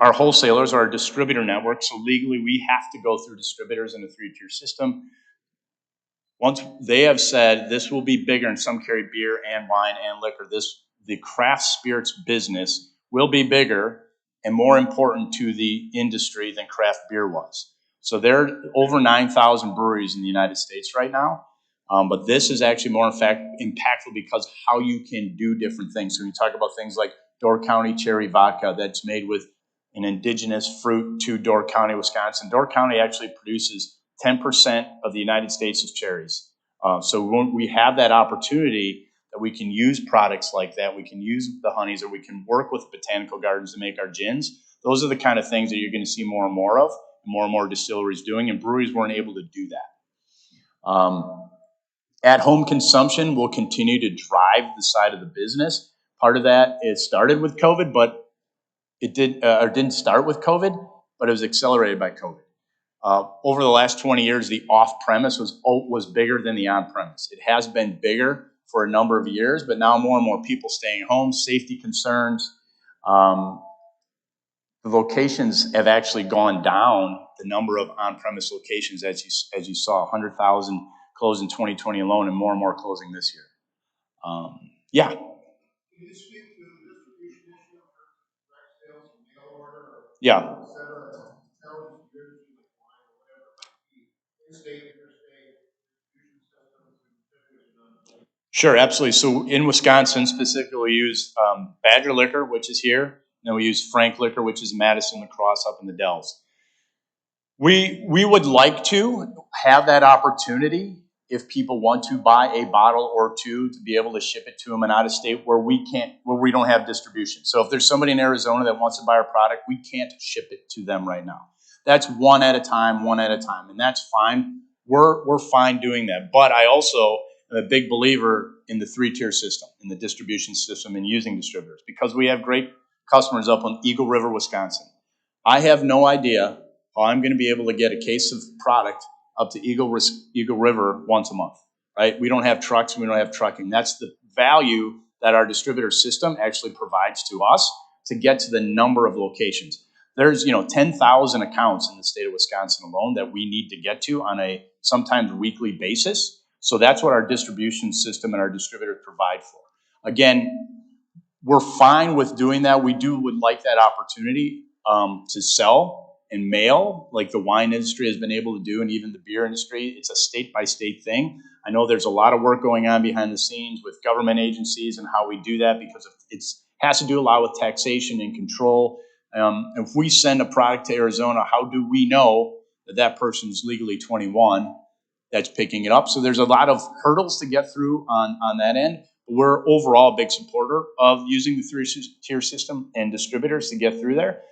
Our wholesalers are a distributor network, so legally we have to go through distributors in a 3-tier system. Once they have said this will be bigger, and some carry beer and wine and liquor, the craft spirits business will be bigger and more important to the industry than craft beer was. So there are over 9,000 breweries in the United States right now. But this is actually more, in fact, impactful because how you can do different things. So you talk about things like Door County cherry vodka that's made with an indigenous fruit to Door County, Wisconsin. Door County actually produces 10% of the United States' cherries. So when we have that opportunity that we can use products like that, we can use the honeys, or we can work with botanical gardens to make our gins. Those are the kind of things that you're going to see more and more of, and more distilleries doing, and breweries weren't able to do that. At-home consumption will continue to drive the side of the business. Part of that, it started with COVID, but it didn't start with COVID, but it was accelerated by COVID. Over the last 20 years, the off-premise was bigger than the on-premise. It has been bigger for a number of years, but now more and more people staying at home, safety concerns. The locations have actually gone down, the number of on-premise locations, as you saw, 100,000 closed in 2020 alone, and more closing this year. Yeah. Can you speak to the distribution issue of direct sales and mail order? Yeah. Sure, absolutely. So in Wisconsin, specifically, we use Badger Liquor, which is here, and then we use Frank Liquor, which is Madison, La Crosse, up in the Dells. We would like to have that opportunity if people want to buy a bottle or two to be able to ship it to them in out of state where we don't have distribution. So if there's somebody in Arizona that wants to buy our product, we can't ship it to them right now. That's one at a time, and that's fine. We're fine doing that. But I also am a big believer in the 3-tier system, in the distribution system, and using distributors because we have great customers up on Eagle River, Wisconsin. I have no idea how I'm going to be able to get a case of product up to Eagle River once a month, right? We don't have trucks, we don't have trucking. That's the value that our distributor system actually provides to us to get to the number of locations. There's 10,000 accounts in the state of Wisconsin alone that we need to get to on a sometimes weekly basis. So that's what our distribution system and our distributors provide for. Again, we're fine with doing that. We would like that opportunity to sell and mail, like the wine industry has been able to do, and even the beer industry. It's a state-by-state thing. I know there's a lot of work going on behind the scenes with government agencies and how we do that because it has to do a lot with taxation and control. If we send a product to Arizona, how do we know that that person is legally 21 that's picking it up? So there's a lot of hurdles to get through on that end. But we're overall a big supporter of using the 3-tier system and distributors to get through there.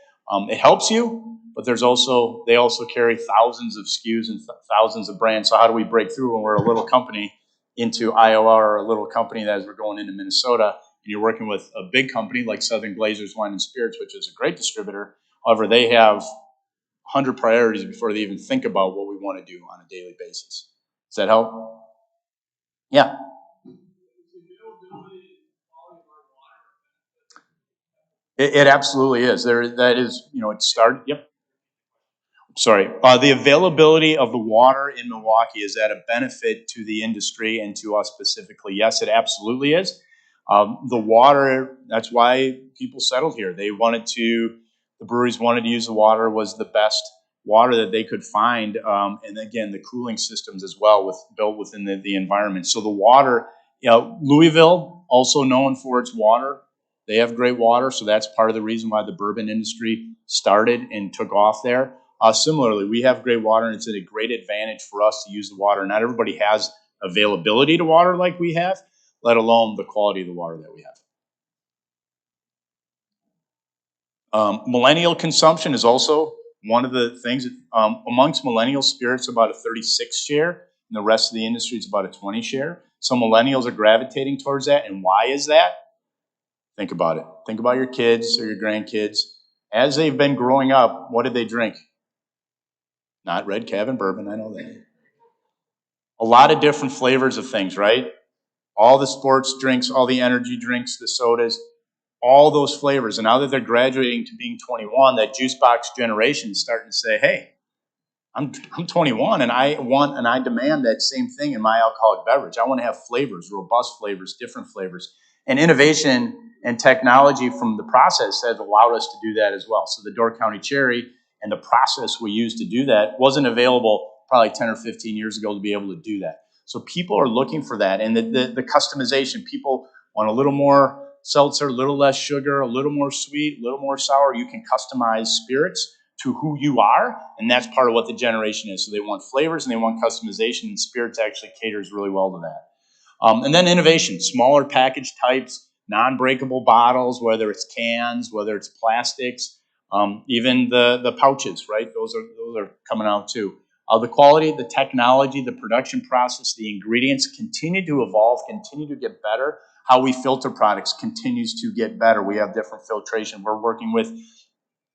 It helps you, but they also carry thousands of SKUs and thousands of brands. So how do we break through when we're a little company into Iowa or a little company that as we're going into Minnesota, and you're working with a big company like Southern Glazers Wine and Spirits, which is a great distributor. However, they have 100 priorities before they even think about what we want to do on a daily basis. Does that help? Yeah. It absolutely is. That is, it started. Yep. Sorry. The availability of the water in Milwaukee, is that a benefit to the industry and to us specifically? Yes, it absolutely is. The water, that's why people settled here. The breweries wanted to use the water, was the best water that they could find. And again, the cooling systems as well built within the environment. So the water, Louisville, also known for its water. They have great water, so that's part of the reason why the bourbon industry started and took off there. Similarly, we have great water, and it's a great advantage for us to use the water. Not everybody has availability to water like we have, let alone the quality of the water that we have. Millennial consumption is also one of the things. Amongst millennial spirits, about a 36 share, and the rest of the industry is about a 20 share. So millennials are gravitating towards that, and why is that? Think about it. Think about your kids or your grandkids. As they've been growing up, what did they drink? Not red cab and bourbon, I know that. A lot of different flavors of things, right? All the sports drinks, all the energy drinks, the sodas, all those flavors. And now that they're graduating to being 21, that juice box generation is starting to say, hey, I'm 21 and I demand that same thing in my alcoholic beverage. I want to have flavors, robust flavors, different flavors. And innovation and technology from the process has allowed us to do that as well. So the Door County Cherry and the process we used to do that wasn't available probably 10 or 15 years ago to be able to do that. So people are looking for that. And the customization, people want a little more seltzer, a little less sugar, a little more sweet, a little more sour. You can customize spirits to who you are, and that's part of what the generation is. So they want flavors and they want customization, and spirits actually caters really well to that. And then innovation, smaller package types, non-breakable bottles, whether it's cans, whether it's plastics, even the pouches, right? Those are coming out too. The quality, the technology, the production process, the ingredients continue to evolve, continue to get better. How we filter products continues to get better. We have different filtration. We're working with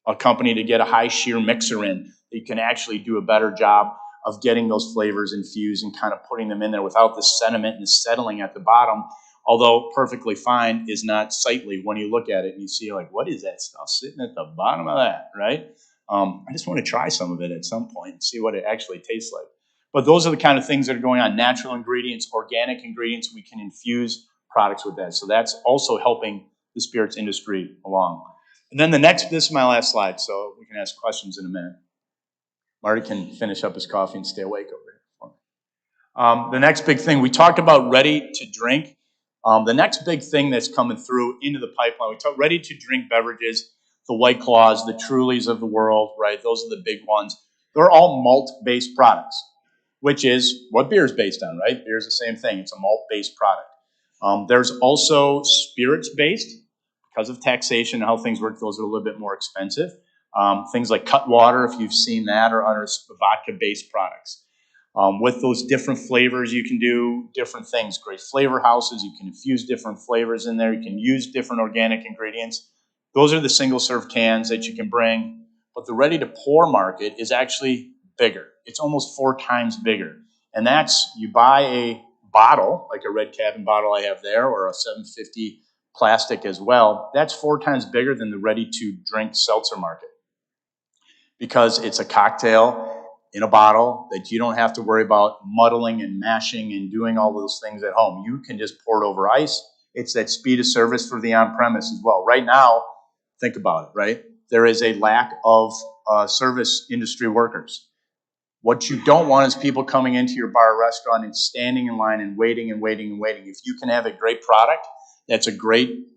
a company to get a high shear mixer in. You can actually do a better job of getting those flavors infused and kind of putting them in there without the sediment and the settling at the bottom, although perfectly fine, is not sightly when you look at it and you see like, what is that stuff sitting at the bottom of that, right? I just want to try some of it at some point and see what it actually tastes like. But those are the kind of things that are going on. Natural ingredients, organic ingredients, we can infuse products with that. So that's also helping the spirits industry along. And then this is my last slide, so we can ask questions in a minute. Marty can finish up his coffee and stay awake over here for me. The next big thing, we talked about ready to drink. The next big thing that's coming through into the pipeline, we talked ready to drink beverages, the White Claws, the Trulies of the world, right? Those are the big ones. They're all malt-based products, which is what beer is based on, right? Beer is the same thing. It's a malt-based product. There's also spirits-based. Because of taxation and how things work, those are a little bit more expensive. Things like Cutwater, if you've seen that, or other vodka-based products. With those different flavors, you can do different things. Great flavor houses, you can infuse different flavors in there. You can use different organic ingredients. Those are the single-serve cans that you can bring. But the ready-to-pour market is actually bigger. It's almost 4 times bigger. And that's, you buy a bottle, like a Red Cabin bottle I have there, or a 750 plastic as well. That's 4 times bigger than the ready-to-drink seltzer market. Because it's a cocktail in a bottle that you don't have to worry about muddling and mashing and doing all those things at home. You can just pour it over ice. It's that speed of service for the on-premise as well. Right now, think about it, right? There is a lack of service industry workers. What you don't want is people coming into your bar or restaurant and standing in line and waiting and waiting and waiting. If you can have a great product that's a great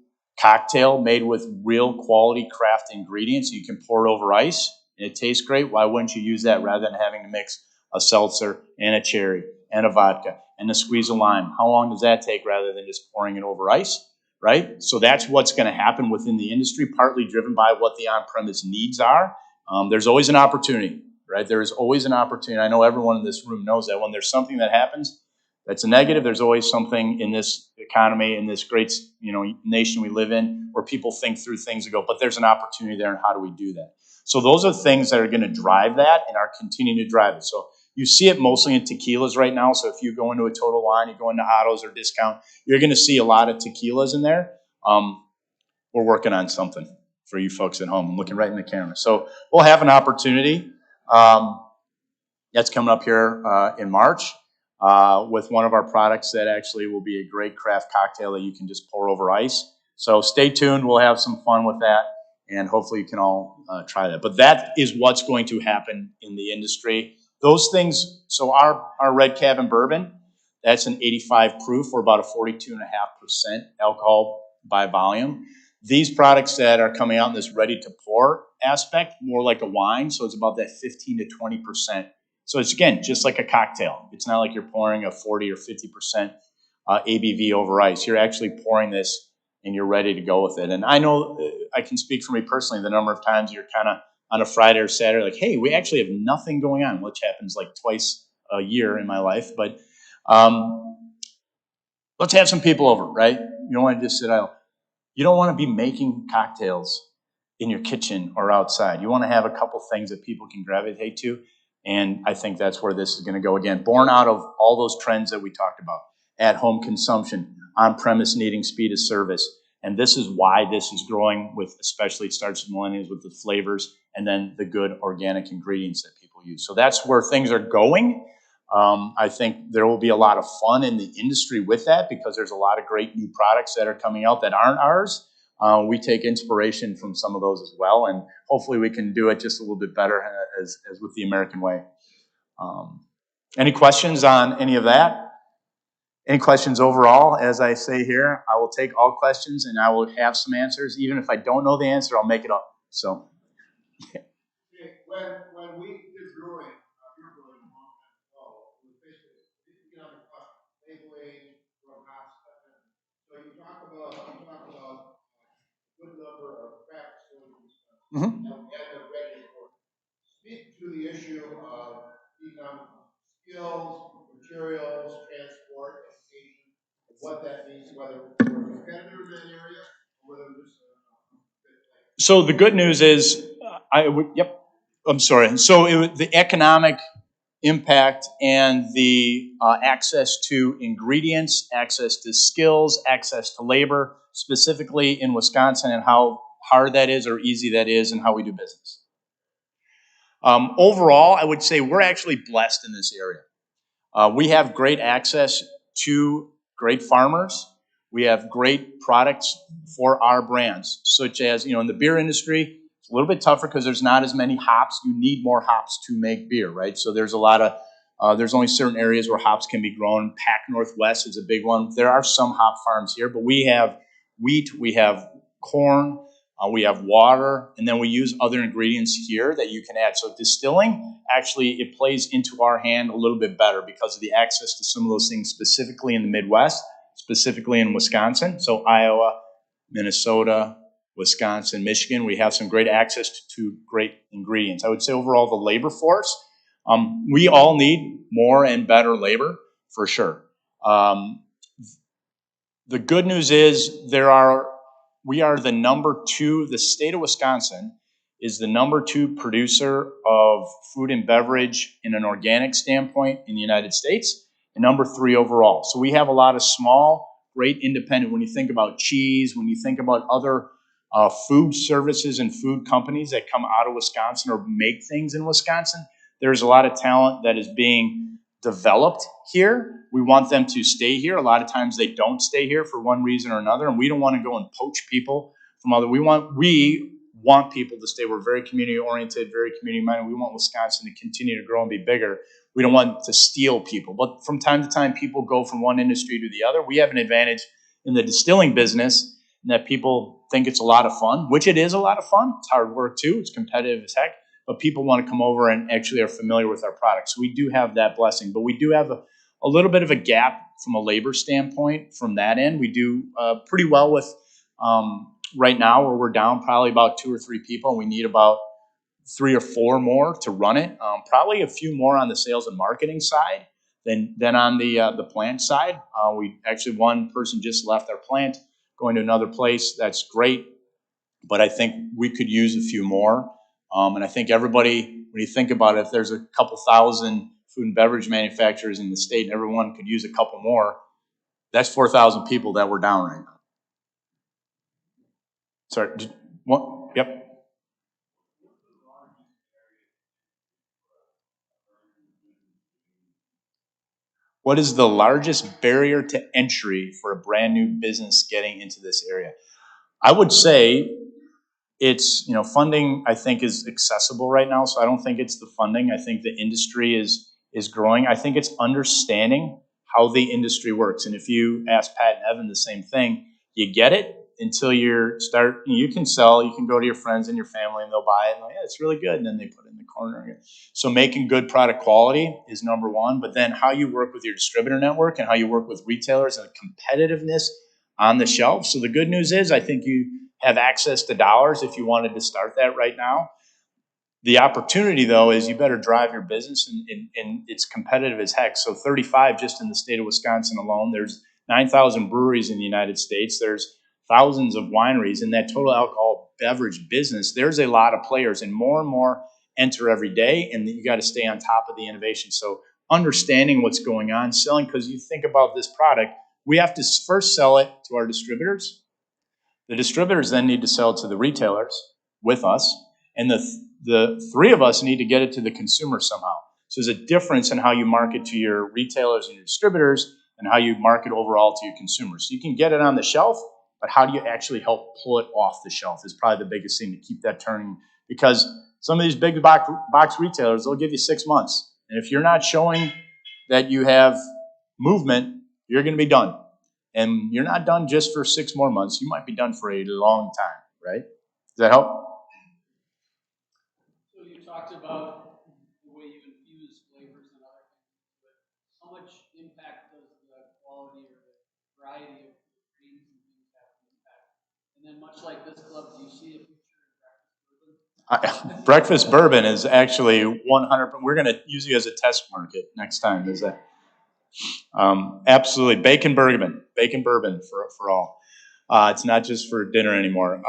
cocktail made with real quality craft ingredients, you can pour it over ice, and it tastes great. Why wouldn't you use that rather than having to mix a seltzer and a cherry and a vodka and a squeeze of lime? How long does that take rather than just pouring it over ice, right? So that's what's going to happen within the industry, partly driven by what the on-premise needs are. There's always an opportunity, right? There is always an opportunity. I know everyone in this room knows that. When there's something that happens that's a negative, there's always something in this economy, in this great nation we live in, where people think through things and go, but there's an opportunity there, and how do we do that? So those are things that are going to drive that and are continuing to drive it. So you see it mostly in tequilas right now. So if you go into a Total Wine, you go into Otto's or Discount, you're going to see a lot of tequilas in there. We're working on something for you folks at home. I'm looking right in the camera. So we'll have an opportunity. That's coming up here in March with one of our products that actually will be a great craft cocktail that you can just pour over ice. So stay tuned. We'll have some fun with that. And hopefully you can all try that. But that is what's going to happen in the industry. Those things, so our Red Cabin bourbon, that's an 85 proof, or about a 42.5% alcohol by volume. These products that are coming out in this ready-to-pour aspect, more like a wine, so it's about that 15 to 20%. So it's, again, just like a cocktail. It's not like you're pouring a 40 or 50% ABV over ice. You're actually pouring this and you're ready to go with it. And I know, I can speak for me personally, the number of times you're kind of on a Friday or Saturday, like, hey, we actually have nothing going on, which happens like twice a year in my life. But let's have some people over, right? You don't want to just sit idle. You don't want to be making cocktails in your kitchen or outside. You want to have a couple things that people can gravitate to. And I think that's where this is going to go again. Born out of all those trends that we talked about. At-home consumption, on-premise needing speed of service. And this is why this is growing with, especially it starts with millennials, with the flavors and then the good organic ingredients that people use. So that's where things are going. I think there will be a lot of fun in the industry with that because there's a lot of great new products that are coming out that aren't ours. We take inspiration from some of those as well, and hopefully we can do it just a little bit better as with the American way. Any questions on any of that? Any questions overall? As I say here, I will take all questions and I will have some answers. Even if I don't know the answer, I'll make it up. So, when we did brewing, beer brewing a long time ago, it was basically economic cost, labeling, from hops. So you talk about a good number of craft distilleries and the ready for. Speak to the issue of economic skills, materials, transport, education, and what that means, whether we're a competitor in that area or whether we're just so the good news is, I'm sorry. So the economic impact and the access to ingredients, access to skills, access to labor, specifically in Wisconsin, and how hard that is or easy that is and how we do business. Overall, I would say we're actually blessed in this area. We have great access to great farmers. We have great products for our brands, such as, in the beer industry, it's a little bit tougher because there's not as many hops. You need more hops to make beer, right? So there's a lot of, there's only certain areas where hops can be grown. Pac Northwest is a big one. There are some hop farms here, but we have wheat, we have corn, we have water, and then we use other ingredients here that you can add. So distilling, actually, it plays into our hand a little bit better because of the access to some of those things, specifically in the Midwest, specifically in Wisconsin. So Iowa, Minnesota, Wisconsin, Michigan, we have some great access to great ingredients. I would say overall the labor force, we all need more and better labor for sure. The good news is we are the number 2, the state of Wisconsin is the number 2 producer of food and beverage in an organic standpoint in the United States, and number 3 overall. So we have a lot of small, great independent, when you think about cheese, when you think about other food services and food companies that come out of Wisconsin or make things in Wisconsin, there's a lot of talent that is being developed here. We want them to stay here. A lot of times they don't stay here for one reason or another, and we don't want to go and poach people from other. We want people to stay. We're very community oriented, very community minded. We want Wisconsin to continue to grow and be bigger. We don't want to steal people, but from time to time, people go from one industry to the other. We have an advantage in the distilling business in that people think it's a lot of fun, which it is a lot of fun. It's hard work too. It's competitive as heck. But people want to come over and actually are familiar with our products. So we do have that blessing, but we do have a little bit of a gap from a labor standpoint from that end. We do pretty well with right now where we're down probably about 2 or 3 people, and we need about 3 or 4 more to run it. Probably a few more on the sales and marketing side than on the plant side. We actually, one person just left our plant, going to another place. That's great, but I think we could use a few more. And I think everybody, when you think about it, if there's a couple thousand food and beverage manufacturers in the state and everyone could use a couple more, that's 4,000 people that we're down right now. Sorry, what? Yep. What is the largest barrier to entry for a brand new business getting into this area? I would say it's, funding, I think, is accessible right now. So I don't think it's the funding. I think the industry is growing. I think it's understanding how the industry works. And if you ask Pat and Evan the same thing, you get it until you can sell, you can go to your friends and your family and they'll buy it. And yeah, it's really good. And then they put it in the corner. So making good product quality is number 1, but then how you work with your distributor network and how you work with retailers and competitiveness on the shelf. So the good news is I think you have access to dollars if you wanted to start that right now. The opportunity, though, is you better drive your business, and it's competitive as heck. So 35 just in the state of Wisconsin alone. There's 9,000 breweries in the United States. There's thousands of wineries. In that total alcohol beverage business, there's a lot of players, and more enter every day, and you got to stay on top of the innovation. So understanding what's going on, selling, because you think about this product, we have to first sell it to our distributors. The distributors then need to sell it to the retailers with us, and the 3 of us need to get it to the consumer somehow. So there's a difference in how you market to your retailers and your distributors and how you market overall to your consumers. So you can get it on the shelf, but how do you actually help pull it off the shelf is probably the biggest thing to keep that turning, because some of these big box retailers, they'll give you 6 months. And if you're not showing that you have movement, you're going to be done. And you're not done just for 6 more months. You might be done for a long time, right? Does that help? So you talked about the way you infuse flavors and other things, but how much impact does the quality or the variety of the creams and things have an impact? And then much like this club, do you see a future in breakfast bourbon? Breakfast bourbon is actually 100%. We're going to use you as a test market next time. Is that? Absolutely. Bacon bourbon for all. It's not just for dinner anymore.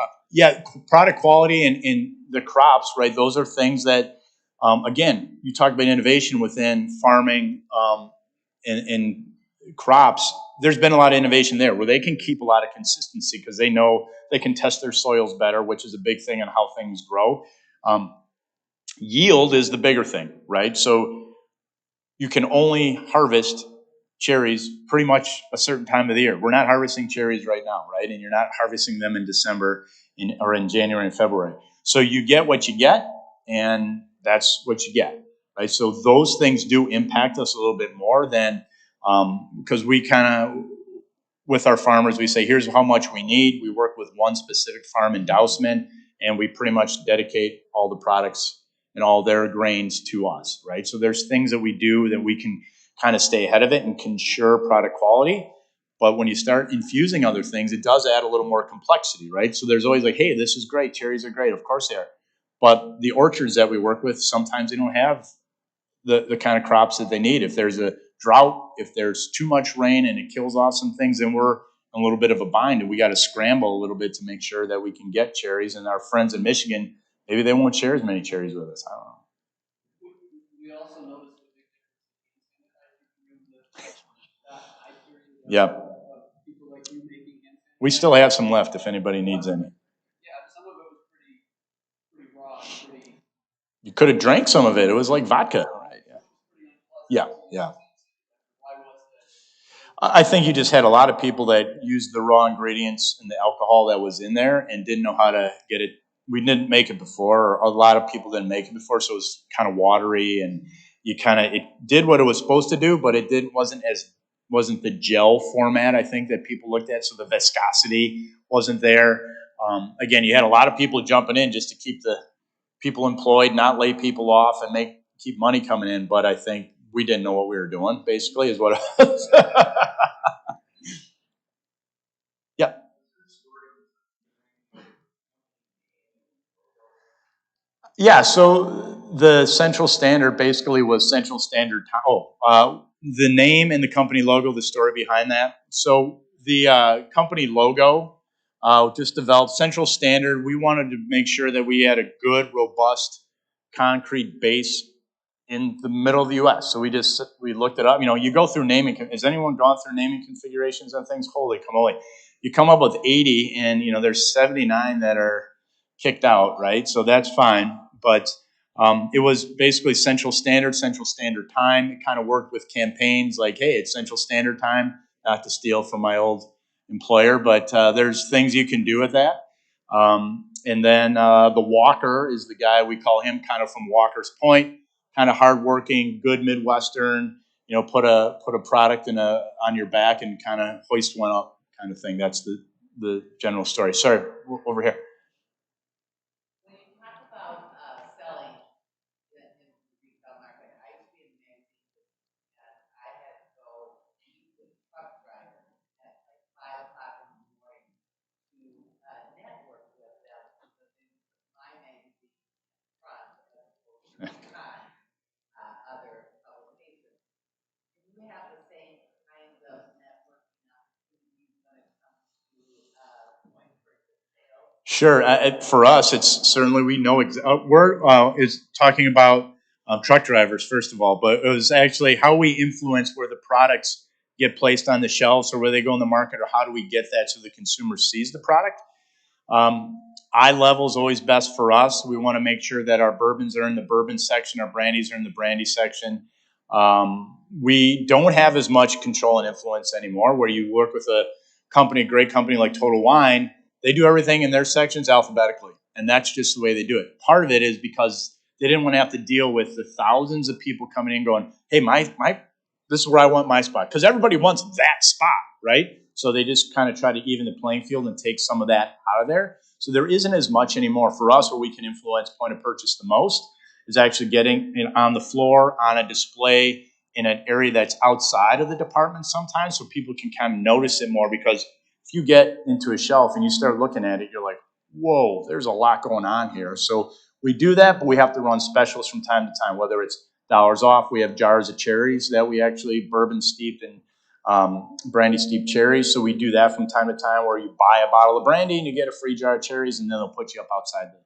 Product quality and the crops, right? Those are things that Again, you talk about innovation within farming and crops. There's been a lot of innovation there where they can keep a lot of consistency because they know they can test their soils better, which is a big thing in how things grow. Yield is the bigger thing, right? So you can only harvest cherries pretty much a certain time of the year. We're not harvesting cherries right now, right? And you're not harvesting them in December or in January and February. So you get what you get, and that's what you get, right? So those things do impact us a little bit more than because we kind of, with our farmers, we say, here's how much we need. We work with one specific farm in Dousman, and we pretty much dedicate all the products and all their grains to us, right? So there's things that we do that we can kind of stay ahead of it and can ensure product quality. But when you start infusing other things, it does add a little more complexity, right? So there's always like, hey, this is great. Cherries are great. Of course they are. But the orchards that we work with, sometimes they don't have the kind of crops that they need. If there's a drought, if there's too much rain and it kills off some things, then we're in a little bit of a bind, and we got to scramble a little bit to make sure that we can get cherries. And our friends in Michigan, maybe they won't share as many cherries with us. I don't know. We also noticed a big difference. Yeah. People like you making We still have some left if anybody needs any. Yeah, some of it was pretty raw, pretty. You could have drank some of it. It was like vodka. Right. Yeah. Yeah. I think you just had a lot of people that used the raw ingredients and the alcohol that was in there and didn't know how to get it. We didn't make it before, or a lot of people didn't make it before, so it was kind of watery, and you kind of, it did what it was supposed to do, but it wasn't the gel format I think that people looked at, so the viscosity wasn't there. Again, you had a lot of people jumping in just to keep the people employed, not lay people off, and keep money coming in, but I think we didn't know what we were doing, basically, is what it was. Yeah. Yeah, so the Central Standard basically was Central Standard Time. The name and the company logo, the story behind that. So the company logo just developed Central Standard. We wanted to make sure that we had a good, robust, concrete base in the middle of the U.S. So we looked it up. You know, you go through naming. Has anyone gone through naming configurations on things? Holy camole! You come up with 80, and you know there's 79 that are kicked out, right? So that's fine. But it was basically Central Standard Time. It kind of worked with campaigns like, hey, it's Central Standard Time. Not to steal from my old employer, but there's things you can do with that. And then the Walker is the guy, we call him kind of from Walker's Point. Kind of hardworking, good Midwestern, you know, put a product on your back and kind of hoist one up, kind of thing. That's the general story. Sorry, over here. When you talk about selling in the retail market, I used to be in the magazine and I had to go meet with truck drivers at like 5 o'clock in the morning to network with them because they was my magazine front as opposed to other publications. Do you have the same kinds of networking opportunities when it comes to point purchase sales? Sure. For us, it's certainly we know is talking about truck drivers first of all, but it was actually how we influence where the products get placed on the shelves or where they go in the market, or how do we get that so the consumer sees the product. Eye level is always best for us. We want to make sure that our bourbons are in the bourbon section, our brandies are in the brandy section. We don't have as much control and influence anymore, where you work with a great company like Total Wine. They do everything in their sections alphabetically, and that's just the way they do it. Part of it is because they didn't want to have to deal with the thousands of people coming in going, hey, this is where I want my spot, because everybody wants that spot, right? So they just kind of try to even the playing field and take some of that out of there. So there isn't as much anymore for us where we can influence point of purchase the most is actually getting on the floor, on a display, in an area that's outside of the department sometimes, so people can kind of notice it more. Because if you get into a shelf and you start looking at it, you're like, whoa, there's a lot going on here. So we do that, but we have to run specials from time to time, whether it's dollars off. We have jars of cherries that we actually bourbon steeped and brandy steeped cherries. So we do that from time to time, where you buy a bottle of brandy and you get a free jar of cherries, and then they'll put you up outside the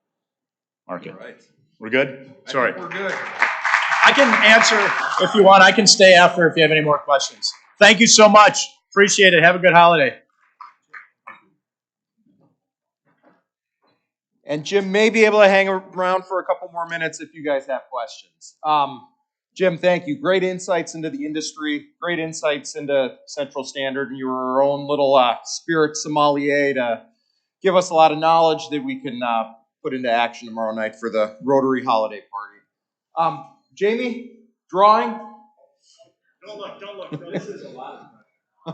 market. All right. We're good? Sorry. We're good. I can answer if you want. I can stay after if you have any more questions. Thank you so much. Appreciate it. Have a good holiday. And Jim may be able to hang around for a couple more minutes if you guys have questions. Jim, thank you. Great insights into the industry, great insights into Central Standard, and you were our own little spirit sommelier to give us a lot of knowledge that we can put into action tomorrow night for the Rotary holiday party. Jamie, drawing? Don't look. This is a lot of Oh,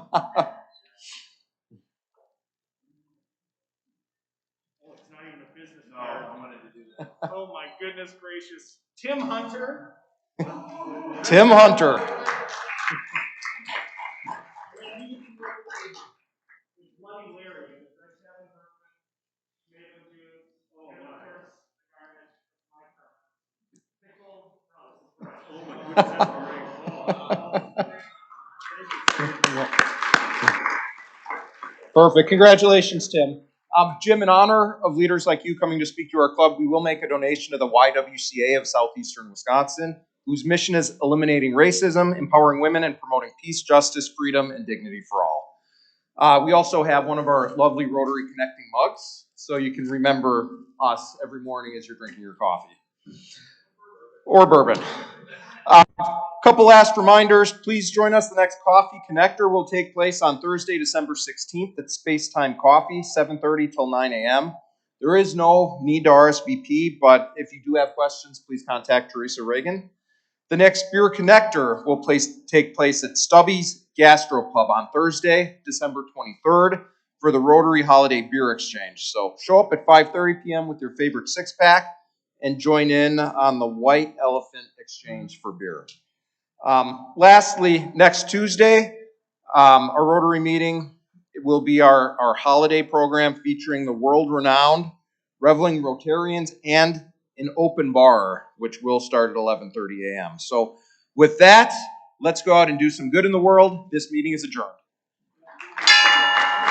it's not even a business card. I wanted to do that. Oh my goodness gracious. Tim Hunter. Tim Hunter. Perfect. Congratulations, Tim. Jim, in honor of leaders like you coming to speak to our club, we will make a donation to the YWCA of Southeastern Wisconsin, whose mission is eliminating racism, empowering women, and promoting peace, justice, freedom, and dignity for all. We also have one of our lovely Rotary Connecting mugs, so you can remember us every morning as you're drinking your coffee. Or bourbon. Couple last reminders. Please join us. The next Coffee Connector will take place on Thursday, December 16th at Space Time Coffee, 7:30 till 9 a.m. There is no need to RSVP, but if you do have questions, please contact Teresa Reagan. The next Beer Connector will take place at Stubby's Gastropub on Thursday, December 23rd for the Rotary Holiday Beer Exchange. So show up at 5:30 p.m. with your favorite six-pack and join in on the White Elephant Exchange for beer. Lastly, next Tuesday, our Rotary meeting will be our holiday program featuring the world-renowned Reveling Rotarians and an open bar, which will start at 11:30 a.m. So with that, let's go out and do some good in the world. This meeting is adjourned.